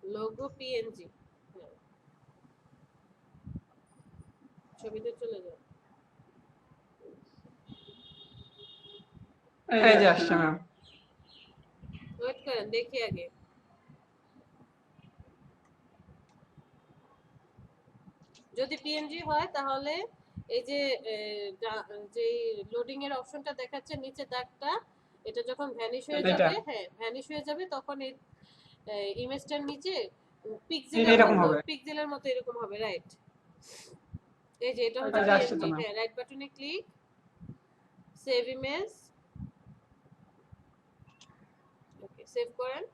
লোগো পিএনজি, হ্যাঁ, ছবিতে চলে যাও। এই যে আসছে ম্যাম। ওয়েট করেন, দেখি আগে। যদি পিএনজি হয় তাহলে এই যে যে লোডিং এর অপশনটা দেখাচ্ছে নিচে দাগটা, এটা যখন ভ্যানিশ হয়ে এটা। যাবে, হ্যাঁ ভ্যানিশ হয়ে যাবে, তখন এই ইমেজটার নিচে পিক্সেলের এরকম মতো, হবে। পিক্সেলের মতো এরকম হবে, রাইট? এই যে এটা এই হচ্ছে যে আসছে তো পিএনজি, ম্যাম। হ্যাঁ, রাইট বাটনে click, save image, okay save করেন।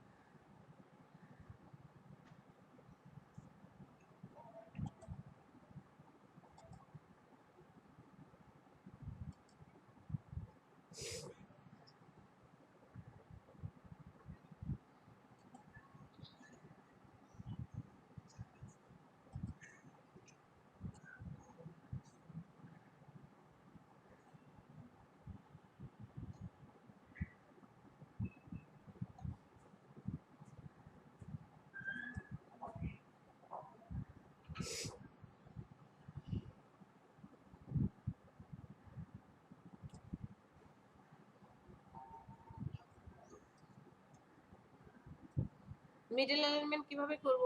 মিডল অ্যালাইনমেন্ট কিভাবে করব?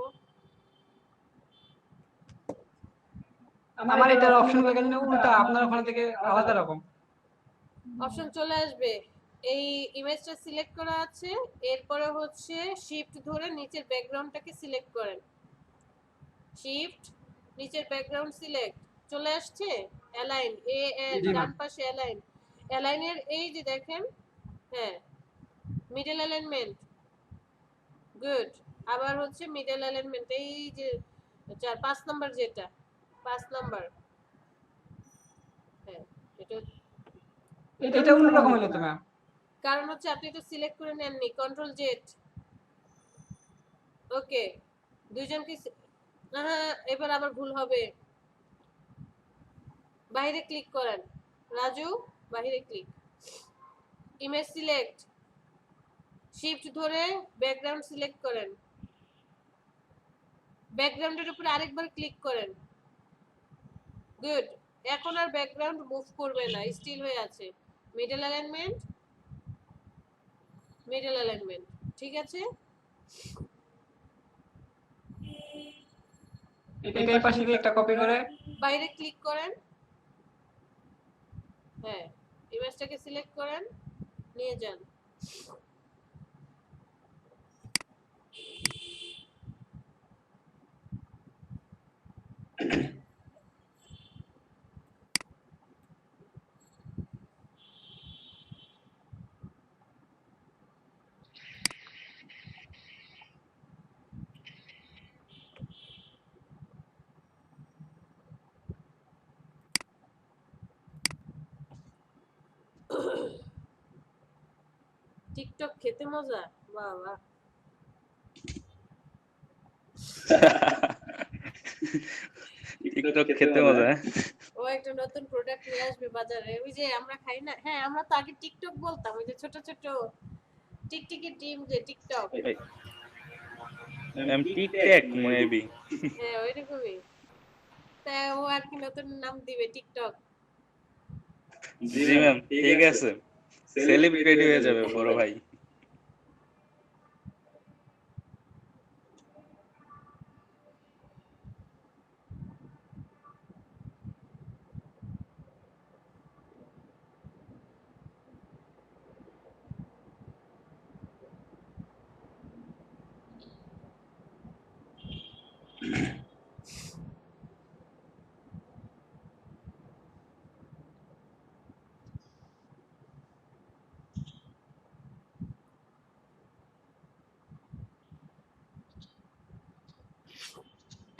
আমার এটার অপশনগুলো কেন উল্টা, আপনার ওখান থেকে আলাদা রকম। অপশন চলে আসবে, এই ইমেজটা সিলেক্ট করা আছে, এরপরে হচ্ছে শিফট ধরে নিচের ব্যাকগ্রাউন্ডটাকে সিলেক্ট করেন, শিফট নিচের ব্যাকগ্রাউন্ড সিলেক্ট, চলে আসছে অ্যালাইন, এ এর জি ডান ম্যাম। পাশে অ্যালাইন, অ্যালাইনের এই যে দেখেন, হ্যাঁ মিডল অ্যালাইনমেন্ট, গুড। আবার হচ্ছে মিডল অ্যালাইনমেন্ট, এই যে 5 নাম্বার, যেটা 5 নাম্বার, হ্যাঁ এটা, এটা অন্যরকম হলো তো ম্যাম। কারণ হচ্ছে আপনি তো সিলেক্ট করে নেননি, কন্ট্রোল জেড, ওকে দুইজনকে হ্যাঁ, এবার আবার ভুল হবে, বাইরে ক্লিক করেন, রাজু বাইরে ক্লিক, ইমেজ সিলেক্ট, শিফট ধরে ব্যাকগ্রাউন্ড সিলেক্ট করেন, ব্যাকগ্রাউন্ডের উপরে আরেকবার ক্লিক করেন, গুড। এখন আর ব্যাকগ্রাউন্ড মুভ করবে না, স্টিল হয়ে আছে, মিডল অ্যালাইনমেন্ট, মিডল অ্যালাইনমেন্ট, ঠিক আছে। এটাই পাশে দিয়ে একটা কপি করে বাইরে ক্লিক করেন, হ্যাঁ ইমেজটাকে সিলেক্ট করেন, নিয়ে যান। টিকটক খেতে মজা, বাহ বাহ। টিকটক খেতে মজা, হ্যাঁ? ও একটা নতুন প্রোডাক্ট নিয়ে আসবে বাজারে, ওই যে আমরা খাই না, হ্যাঁ আমরা তো আগে টিকটক বলতাম, ওই যে ছোট ছোট টিকটিকি ডিম, যে টিকটক, টিকটক মেবি। হ্যাঁ ওইরকমই, তা ও আর কি নতুন নাম দিবে টিকটক। জি ম্যাম, ঠিক আছে, সেলিব্রিটি হয়ে যাবে বড় ভাই।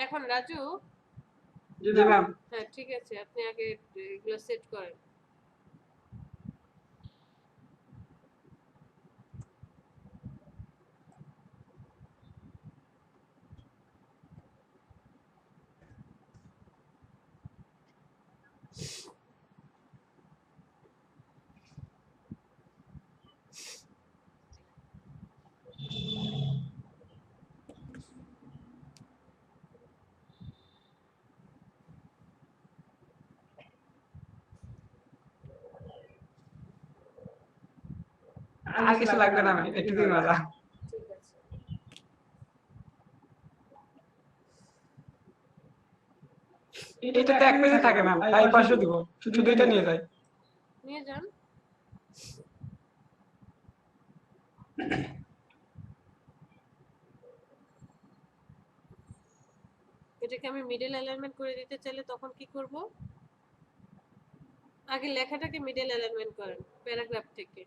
এখন রাজু, জি ম্যাম। হ্যাঁ ঠিক আছে, আপনি আগে এগুলো সেট করেন। আর কিছু লাগবে না ম্যাম, এটুকুই মজা। ঠিক আছে। এটাতে 1 পেজে থাকে ম্যাম, তাই পাশে দিব, শুধু এটা নিয়ে যাই। নিয়ে যান। এটাকে আমি মিডল অ্যালাইনমেন্ট করে দিতে চাইলে তখন কি করব? আগে লেখাটাকে মিডল অ্যালাইনমেন্ট করেন প্যারাগ্রাফ থেকে।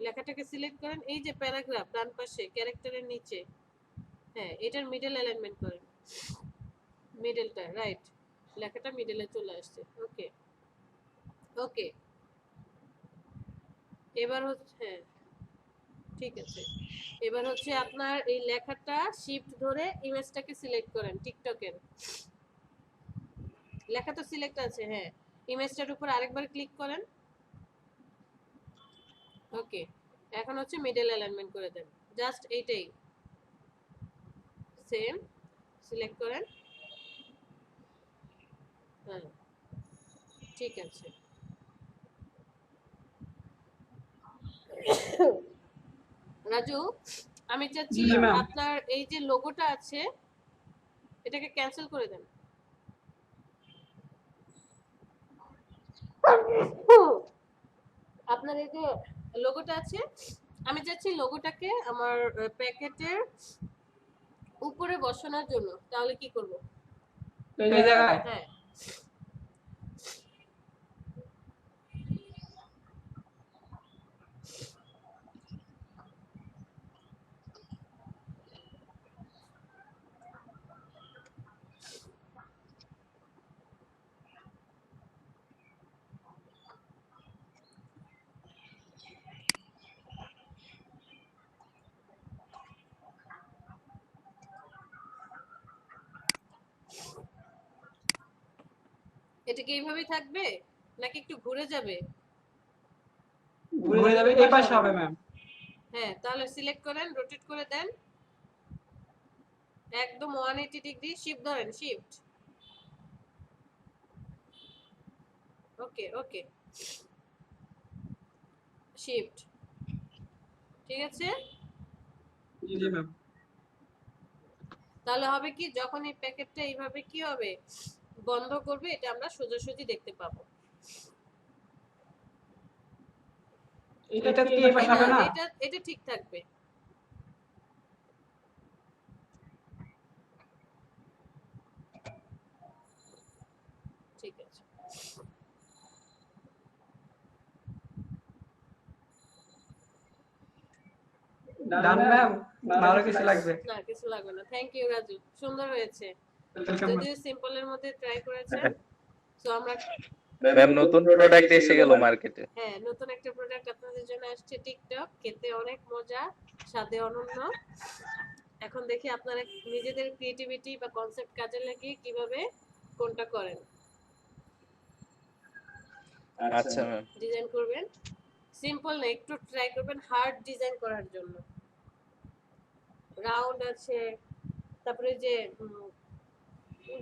লেখাটাকে সিলেক্ট করেন, এই যে প্যারাগ্রাফ ডান পাশে ক্যারেক্টারের নিচে, হ্যাঁ এটার মিডল অ্যালাইনমেন্ট করেন, মিডলটা রাইট, লেখাটা মিডলে চলে আসছে। ওকে ওকে, এবার হচ্ছে হ্যাঁ ঠিক আছে, এবার হচ্ছে আপনার এই লেখাটা শিফট ধরে ইমেজটাকে সিলেক্ট করেন টিকটকের। লেখা তো সিলেক্ট আছে, হ্যাঁ ইমেজটার উপর আরেকবার ক্লিক করেন। ওকে, এখন হচ্ছে মিডল অ্যালাইনমেন্ট করে দেন, জাস্ট এইটাই সেম সিলেক্ট করেন। হ্যাঁ ঠিক আছে। রাজু, আমি চাচ্ছি জি, ma'am। আপনার এই যে লোগোটা আছে এটাকে ক্যান্সেল করে দেন। আপনার এই যে লোগোটা আছে, আমি চাচ্ছি লোগোটাকে আমার প্যাকেটের উপরে বসানোর জন্য, তাহলে কি করব? এই জায়গায় হ্যাঁ এটা কি এইভাবেই থাকবে নাকি একটু ঘুরে যাবে? ঘুরে যাবে, এই পাশে হবে ম্যাম। হ্যাঁ তাহলে সিলেক্ট করেন, রোটেট করে দেন একদম 180 ডিগ্রি, শিফট ধরেন, শিফট। ওকে ওকে, শিফট, ঠিক আছে। জি ম্যাম। তাহলে হবে কি, যখন এই প্যাকেটটা এইভাবে কি হবে বন্ধ করবে, এটা আমরা সোজাসুজি দেখতে পাবো। এটা কি এই পাশে হবে না? এটা এটা ঠিক থাকবে। ঠিক আছে, ডান ম্যাম, আরো কিছু লাগবে? না কিছু লাগবে না। থ্যাংক ইউ রাজু, সুন্দর হয়েছে। Welcome, ma'am। যদিও সিম্পলের মধ্যে ট্রাই করেছেন, সো আমরা ম্যাম নতুন প্রোডাক্ট এসে গেল মার্কেটে। হ্যাঁ নতুন একটা প্রোডাক্ট আপনাদের জন্য আসছে, টিকটক, খেতে অনেক মজা, স্বাদে অনন্য। এখন দেখি আপনারা নিজেদের ক্রিয়েটিভিটি বা কনসেপ্ট কাজে লাগিয়ে কিভাবে কোনটা করেন, আচ্ছা ম্যাম। ডিজাইন করবেন। সিম্পল না, একটু ট্রাই করবেন হার্ড ডিজাইন করার জন্য। রাউন্ড আছে, তারপরে যে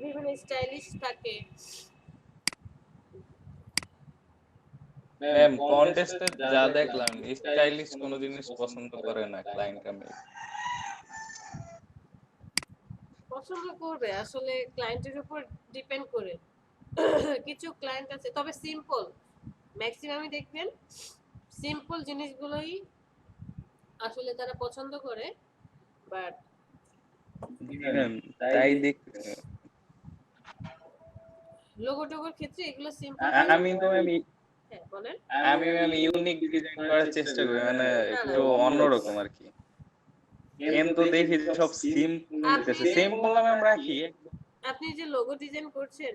বিভিন্ন স্টাইলিশ থাকে। ম্যাম কন্টেস্টে যা দেখলাম স্টাইলিশ কোনো জিনিস পছন্দ করে না ক্লায়েন্ট। আমি পছন্দ করবে আসলে ক্লায়েন্টের উপর ডিপেন্ড করে। কিছু ক্লায়েন্ট আছে, তবে সিম্পল ম্যাক্সিমামই দেখবেন সিম্পল জিনিসগুলোই আসলে তারা পছন্দ করে। বাট ম্যাম তাই দেখতে লোগো টোগোর ক্ষেত্রে এগুলো সিম্পল। আমি তো ম্যাম হ্যাঁ বলেন। আমি ম্যাম ইউনিক ডিজাইন করার চেষ্টা করি, মানে একটু অন্যরকম আর কি। কিন্তু দেখি যে সব সিম্পল ম্যাম রাখি। আপনি যে লোগো ডিজাইন করছেন,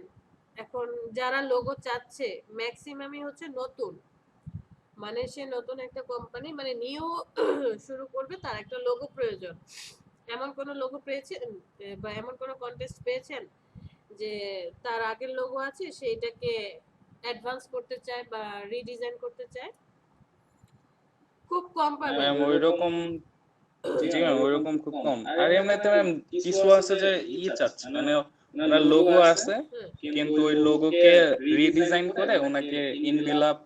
এখন যারা লোগো চাচ্ছে ম্যাক্সিমামই হচ্ছে নতুন, মানে সে নতুন একটা কোম্পানি মানে নিউ শুরু করবে, তার একটা লোগো প্রয়োজন। এমন কোন লোগো পেয়েছেন বা এমন কোন কন্টেস্ট পেয়েছেন যে তার আগের লোগো আছে সেইটাকে অ্যাডভান্স করতে চায় বা রিডিজাইন করতে চায়? খুব কম পাবেন ম্যাম ওইরকম। জি ম্যাম ওইরকম খুব কম। আর এমনিতে ম্যাম কিছু আছে যে চাচ্ছে, মানে ওনার লোগো আছে, হুম, কিন্তু ওই লোগোকে রিডিজাইন করে ওনাকে ইনভিলাপ,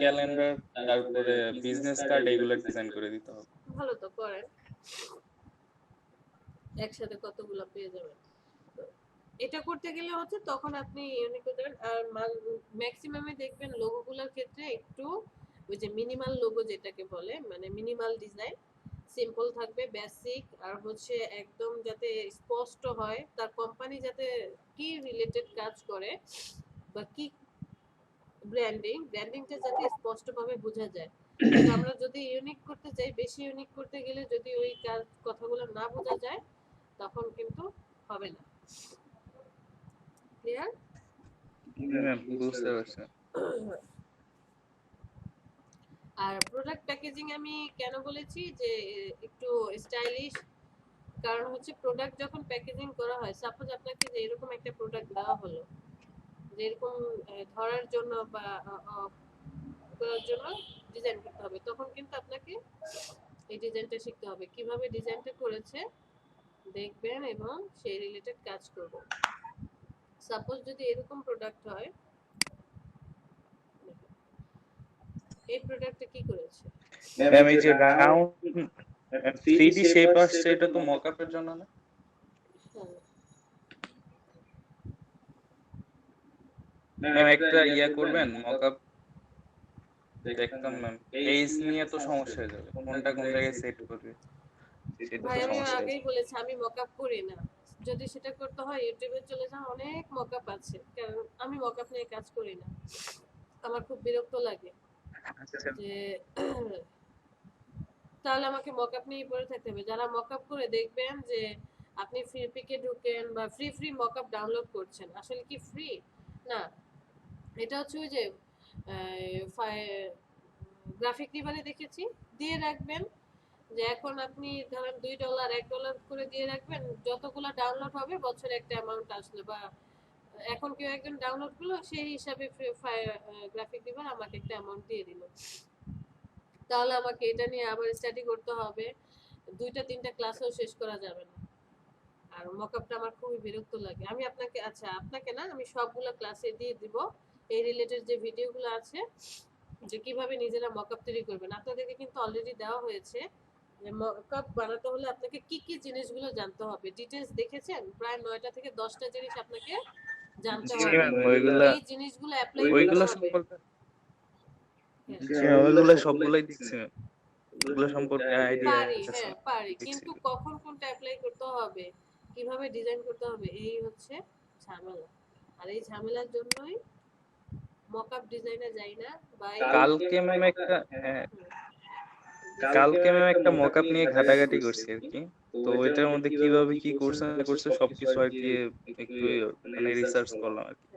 ক্যালেন্ডার, তারপরে বিজনেস কার্ড এগুলো ডিজাইন করে দিতে হবে। ভালো তো করেন, একসাথে কতগুলো পেয়ে যাবেন। তো এটা করতে গেলে হচ্ছে তখন আপনি ইউনিক হতে পারেন। আর ম্যাক্সিমামে দেখবেন লোগোগুলোর ক্ষেত্রে একটু ওই যে মিনিমাল লোগো যেটাকে বলে, মানে মিনিমাল ডিজাইন, সিম্পল থাকবে, বেসিক, আর হচ্ছে একদম যাতে স্পষ্ট হয় তার কোম্পানি যাতে কি রিলেটেড কাজ করে বা কি ব্র্যান্ডিংটা যাতে স্পষ্টভাবে বোঝা যায়। কিন্তু আমরা যদি ইউনিক করতে চাই, বেশি ইউনিক করতে গেলে যদি ওই কথাগুলো না বোঝা যায় তখন কিন্তু হবে না। ক্লিয়ার? বুঝতে পারছি। আর প্রোডাক্ট প্যাকেজিং আমি কেন বলেছি যে একটু স্টাইলিশ, কারণ হচ্ছে প্রোডাক্ট যখন প্যাকেজিং করা হয়, সাপোজ আপনাকে যে এরকম একটা প্রোডাক্ট দেওয়া হলো, যে এরকম ধরার জন্য বা করার জন্য ডিজাইন করতে হবে, তখন কিন্তু আপনাকে এই ডিজাইনটা শিখতে হবে, কিভাবে ডিজাইনটা করেছে দেখবেন এবং সেই রিলেটেড কাজ করবেন। সাপোজ যদি এরকম প্রোডাক্ট হয়, এই প্রোডাক্টটা কি করেছে? ম্যাম এই যে রাউন্ড 3D শেপ আসছে, এটা তো মকআপের জন্য না? হ্যাঁ, ম্যাম একটা করবেন মকআপ, দেখতাম ম্যাম। পেজ নিয়ে তো সমস্যা হয়ে যাবে, কোনটা কোন জায়গায় সেট করবে সেটা ভাই তো আমি সমস্যা হয়ে আগেই যাবে। বলেছি আমি মকআপ করি না। যদি সেটা করতে হয় ইউটিউবে চলে যান, অনেক মকআপ আছে, কারণ আমি মকআপ নিয়ে কাজ করি না। আমার খুব বিরক্ত লাগে আচ্ছা যে তাহলে আমাকে মকআপ নিয়ে পড়ে থাকতে হবে। যারা মকআপ করে দেখবেন যে আপনি ফ্রি পিকে ঢুকেন বা ফ্রি মকআপ ডাউনলোড করছেন, আসলে কি ফ্রি না, এটা হচ্ছে ওই যে গ্রাফিক রিভারে দেখেছি, দিয়ে রাখবেন যে এখন আপনি ধরেন $2 $1 করে দিয়ে রাখবেন, যতগুলো ডাউনলোড হবে বছরে একটা অ্যামাউন্ট আসলে, বা এখন কেউ একজন ডাউনলোড করলো সেই হিসাবে গ্রাফিক রিভার আমাকে একটা অ্যামাউন্ট দিয়ে দিল, তাহলে আমাকে এটা নিয়ে আবার স্টাডি করতে হবে, 2-3টা ক্লাসও শেষ করা যাবে না। আর মকআপটা আমার খুবই বিরক্ত লাগে। আমি আপনাকে, আচ্ছা আপনাকে না, আমি সবগুলো ক্লাসে দিয়ে দিব এই রিলেটেড যে ভিডিওগুলো আছে, যে কিভাবে নিজেরা মকআপ তৈরি করবেন। আপনাদেরকে কিন্তু অলরেডি দেওয়া হয়েছে যে মকআপ বানাতে হলে আপনাকে কি কি জিনিসগুলো জানতে হবে, ডিটেইলস দেখেছেন, প্রায় 9টা থেকে 10টা জিনিস আপনাকে জানতে জি হবে, ম্যাম, ওইগুলা এই জিনিসগুলো অ্যাপ্লাই করতে ওইগুলা হবে। সম্পর্কে হ্যাঁ, জি ম্যাম, ওইগুলা সবগুলাই দেখছি ম্যাম। ওগুলো সম্পর্কে আইডিয়া পারি, আছে, হ্যাঁ পারি, দেখছি। কিন্তু কখন কোনটা অ্যাপ্লাই করতে হবে, কিভাবে ডিজাইন করতে হবে, এই হচ্ছে ঝামেলা। আর এই ঝামেলার জন্যই মকআপ ডিজাইনে যাই না, বা কালকে ম্যাম একটা কালকে ম্যাম একটা মকআপ নিয়ে ঘাটাঘাটি করছি আর কি। তো ওইটার মধ্যে কিভাবে কি করছে না করছে সবকিছু আর কি একটু মানে রিসার্চ করলাম আর কি।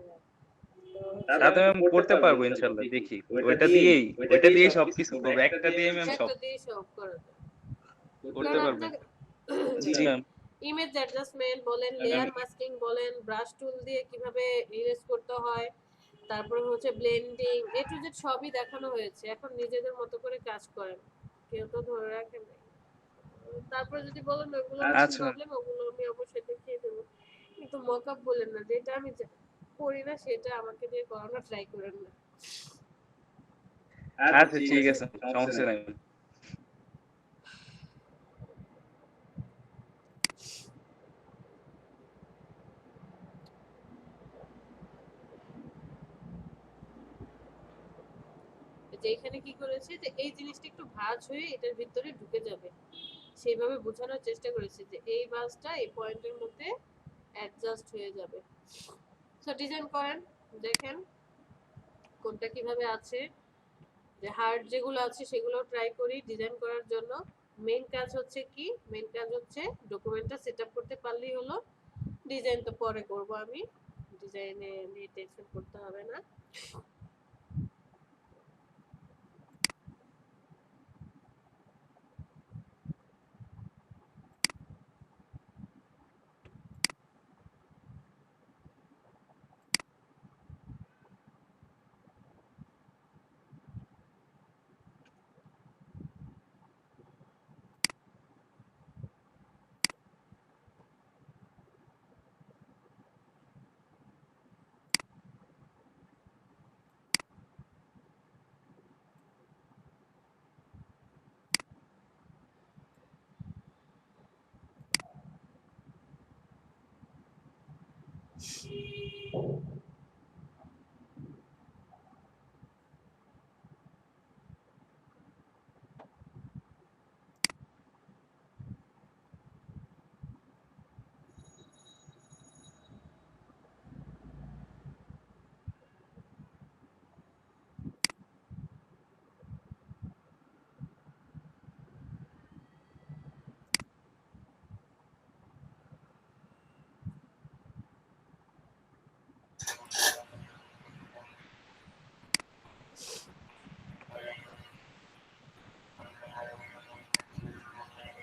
সাথে ম্যাম করতে পারবো ইনশাল্লাহ, দেখি। ওইটা দিয়েই সবকিছু করবো, একটা দিয়ে ম্যাম সব একটা দিয়ে সব করা যায়। করতে কারণ পারবেন। আপনার জি ম্যাম। ইমেজ অ্যাডজাস্টমেন্ট বলেন, লেয়ার মাস্কিং বলেন, ব্রাশ টুল দিয়ে কিভাবে ইরেজ করতে হয়, তারপরে হচ্ছে ব্লেন্ডিং, এ টু জেড সবই দেখানো হয়েছে। এখন নিজেদের মতো করে কাজ করেন, কেউ তো ধরে রাখেন নাই। তারপরে যদি বলেন ওগুলো বেশি আচ্ছা ম্যাম। প্রবলেম, ওগুলো আমি অবশ্যই দেখিয়ে দেবো, কিন্তু মকআপ বলেন না, যেটা আমি করি না সেটা আমাকে দিয়ে করানো ট্রাই করেন না। আচ্ছা ঠিক আছে, সমস্যা নাই। যে এখানে কি করেছে যে এই জিনিসটা একটু ভাঁজ হয়ে এটার ভিতরে ঢুকে যাবে, সেইভাবে বোঝানোর চেষ্টা করেছে যে এই ভাঁজটা এই পয়েন্টের মধ্যে অ্যাডজাস্ট হয়ে যাবে। সো ডিজাইন করেন, দেখেন কোনটা কিভাবে আছে, যে হার্ড যেগুলো আছে সেগুলো ট্রাই করি ডিজাইন করার জন্য। মেইন কাজ হচ্ছে কি, মেইন কাজ হচ্ছে ডকুমেন্টটা সেট আপ করতে পারলেই হলো, ডিজাইন তো পরে করব আমি, ডিজাইনে নিয়ে টেনশন করতে হবে না।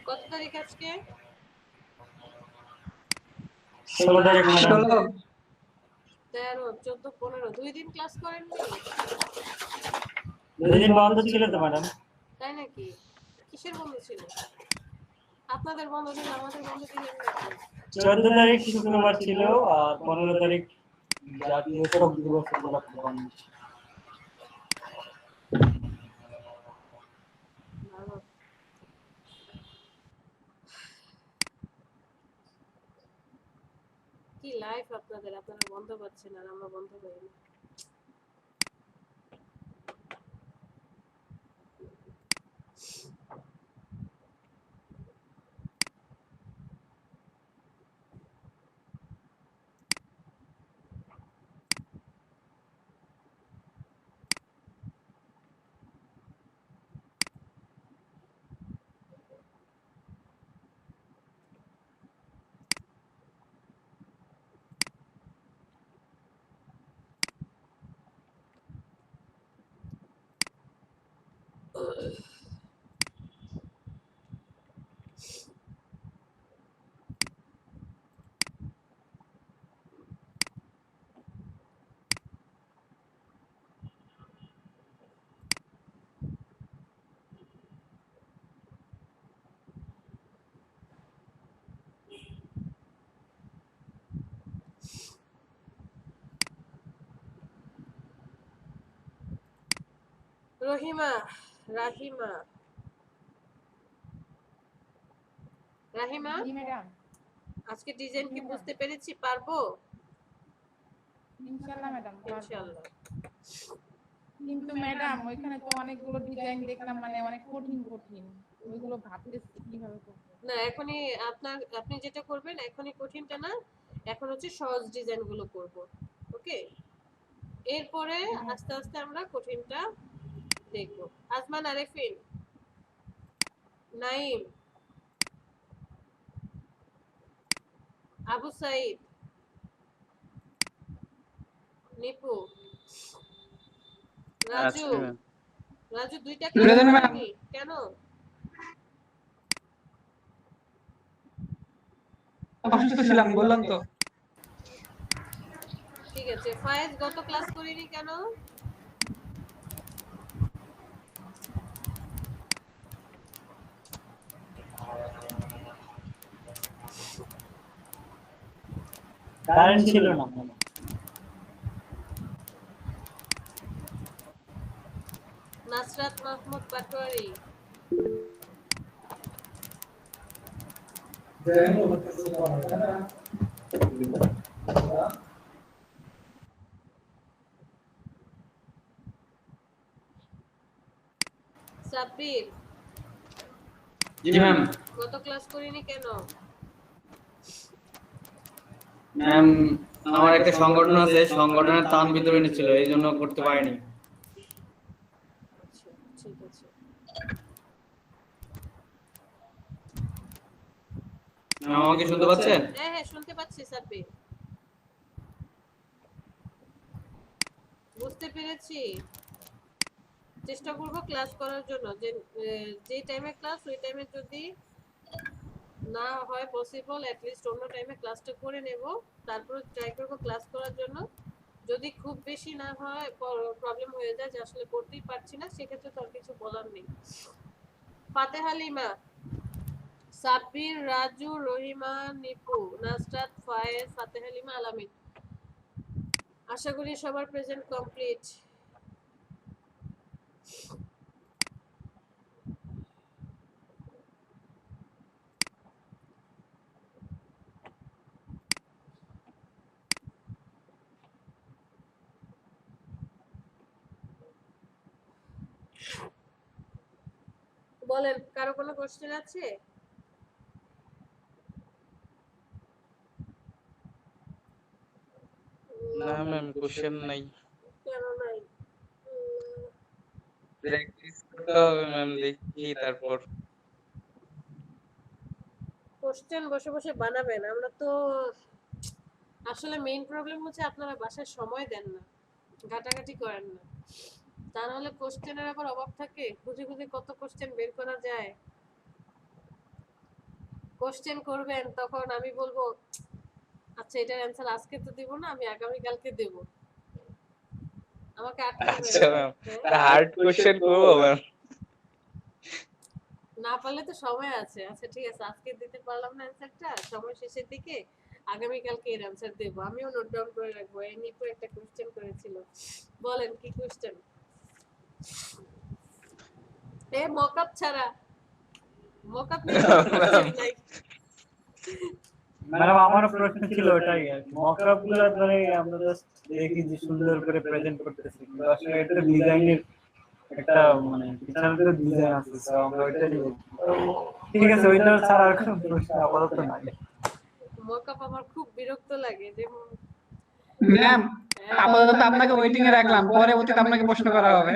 কত তারিখ আজকে? 16 তারিখ ম্যাডাম। 16 13, 14, 15, 2 দিন ক্লাস করেননি? 2 দিন বন্ধ ছিল তো ম্যাডাম। তাই নাকি? কিসের বন্ধ ছিল? আপনাদের বন্ধ দিন, আমাদের বন্ধ দিলেন নাকি? 14 তারিখ শুক্রবার ছিল আর 15 তারিখ জাতীয় শোক দিবস উপলক্ষে বন্ধ। ভালো। কি লাইফ আপনাদের, আপনারা বন্ধ পাচ্ছেন আর আমরা বন্ধ পাই না। রহিমা, রাহিমা, রাহিমা, জি ম্যাডাম, আজকে ডিজাইন কি বুঝতে পেরেছি? পারবো ইনশাআল্লাহ ম্যাডাম পারবো। ইনশাআল্লাহ। কিন্তু ম্যাডাম ওইখানে তো অনেকগুলো ডিজাইন দেখলাম, মানে অনেক কঠিন কঠিন, ওইগুলো ভাবতেছি কিভাবে করবো। না, এখনই আপনি যেটা করবেন, এখনই কঠিনটা না, এখন হচ্ছে সহজ ডিজাইন গুলো করব। ওকে, এরপরে আস্তে আস্তে আমরা কঠিনটা দেখব। আজমান আরেফিন, নাইম, আবু সাইদ, নিপু, রাজু। আচ্ছা ম্যাম। রাজু 2টা ক্লাস প্রেজেন্ট ম্যাম। করেনি কেন? অসুস্থ ছিলাম বললাম তো। ঠিক আছে। ফায়েজ গত ক্লাস করিনি কেন? কারেন্ট ছিল না। নাসরাত মাহমুদ পাটোয়ারি, সাব্বির জি ম্যাম। গত ক্লাস করিনি কেন? ম্যাম, আমার একটা সংগঠন আছে, সংগঠনের টান ভিতরে ছিল, এই জন্য করতে পারিনি। আচ্ছা, ঠিক আছে। ম্যাম, আমাকে শুনতে পাচ্ছেন? হ্যাঁ হ্যাঁ, শুনতে পাচ্ছি সাব্বির, বুঝতে পেরেছি। চেষ্টা করব ক্লাস করার জন্য, যে টাইমে ক্লাস ওই টাইমে যদি না হয় পসিবল, অ্যাটলিস্ট অন্য টাইমে ক্লাসটা করে নেব। তারপর ট্রাই করব ক্লাস করার জন্য। যদি খুব বেশি না হয়, প্রবলেম হয়ে যায় যে আসলে করতেই পারছি না, সেক্ষেত্রে তো আর কিছু বলার নেই। ফাতেহা লিমা, সাব্বির, রাজু, রহিমা, নিপু, নাসরাত, ফায়েজ, ফাতেহা লিমা, আলামিন। আশা করি সবার প্রেজেন্ট কমপ্লিট। বলেন, কারো কোনো কোশ্চেন আছে? না ম্যাম, কোশ্চেন নাই। কেন নাই? প্র্যাকটিস করতে হবে ম্যাম, দেখি তারপর। কোশ্চেন বসে বসে বানাবেন। আমরা তো আসলে মেইন প্রবলেম হচ্ছে আপনারা বাসায় সময় দেন না, ঘাটাঘাটি করেন না। তা নাহলে কোশ্চেনের আবার অভাব থাকে, খুঁজে খুঁজে কত কোশ্চেন বের করা যায়। কোশ্চেন করবেন তখন আমি বলবো আচ্ছা এটার অ্যান্সার আজকে তো দিব না, আমি আগামী কালকে দেব। আমাকে আটকাবেন। আচ্ছা ম্যাম, হার্ড কোশ্চেন করবো ম্যাম। না পারলে তো সময় আছে। আচ্ছা ঠিক আছে, আজকে দিতে পারলাম না অ্যান্সারটা, সময় শেষের দিকে আগামী কালকে এর অ্যান্সার দেব। আমিও নোট ডাউন করে রাখবো। এই নিপু একটা কোশ্চেন করেছিল, বলেন কি কোশ্চেন? এ মকআপ ছাড়া, মকআপ নাই। ম্যাডাম আমারও প্রশ্ন ছিল ওটাই আর কি। মকআপ গুলো মানে আমরা জাস্ট দেখি যে সুন্দর করে প্রেজেন্ট করতেছি, কিন্তু আসলে এটা ডিজাইনের একটা মানে পিছনে তো ডিজাইন আছে, তো আমরা ওইটাই বলবো। ঠিক আছে, ওইটা ছাড়া আর কোনো প্রশ্ন আপাতত নাই। মকআপ আমার খুব বিরক্ত লাগে। যেমন ম্যাম, আপাতত আপনাকে ওয়েটিং এ রাখলাম, পরবর্তীতে আপনাকে প্রশ্ন করা হবে।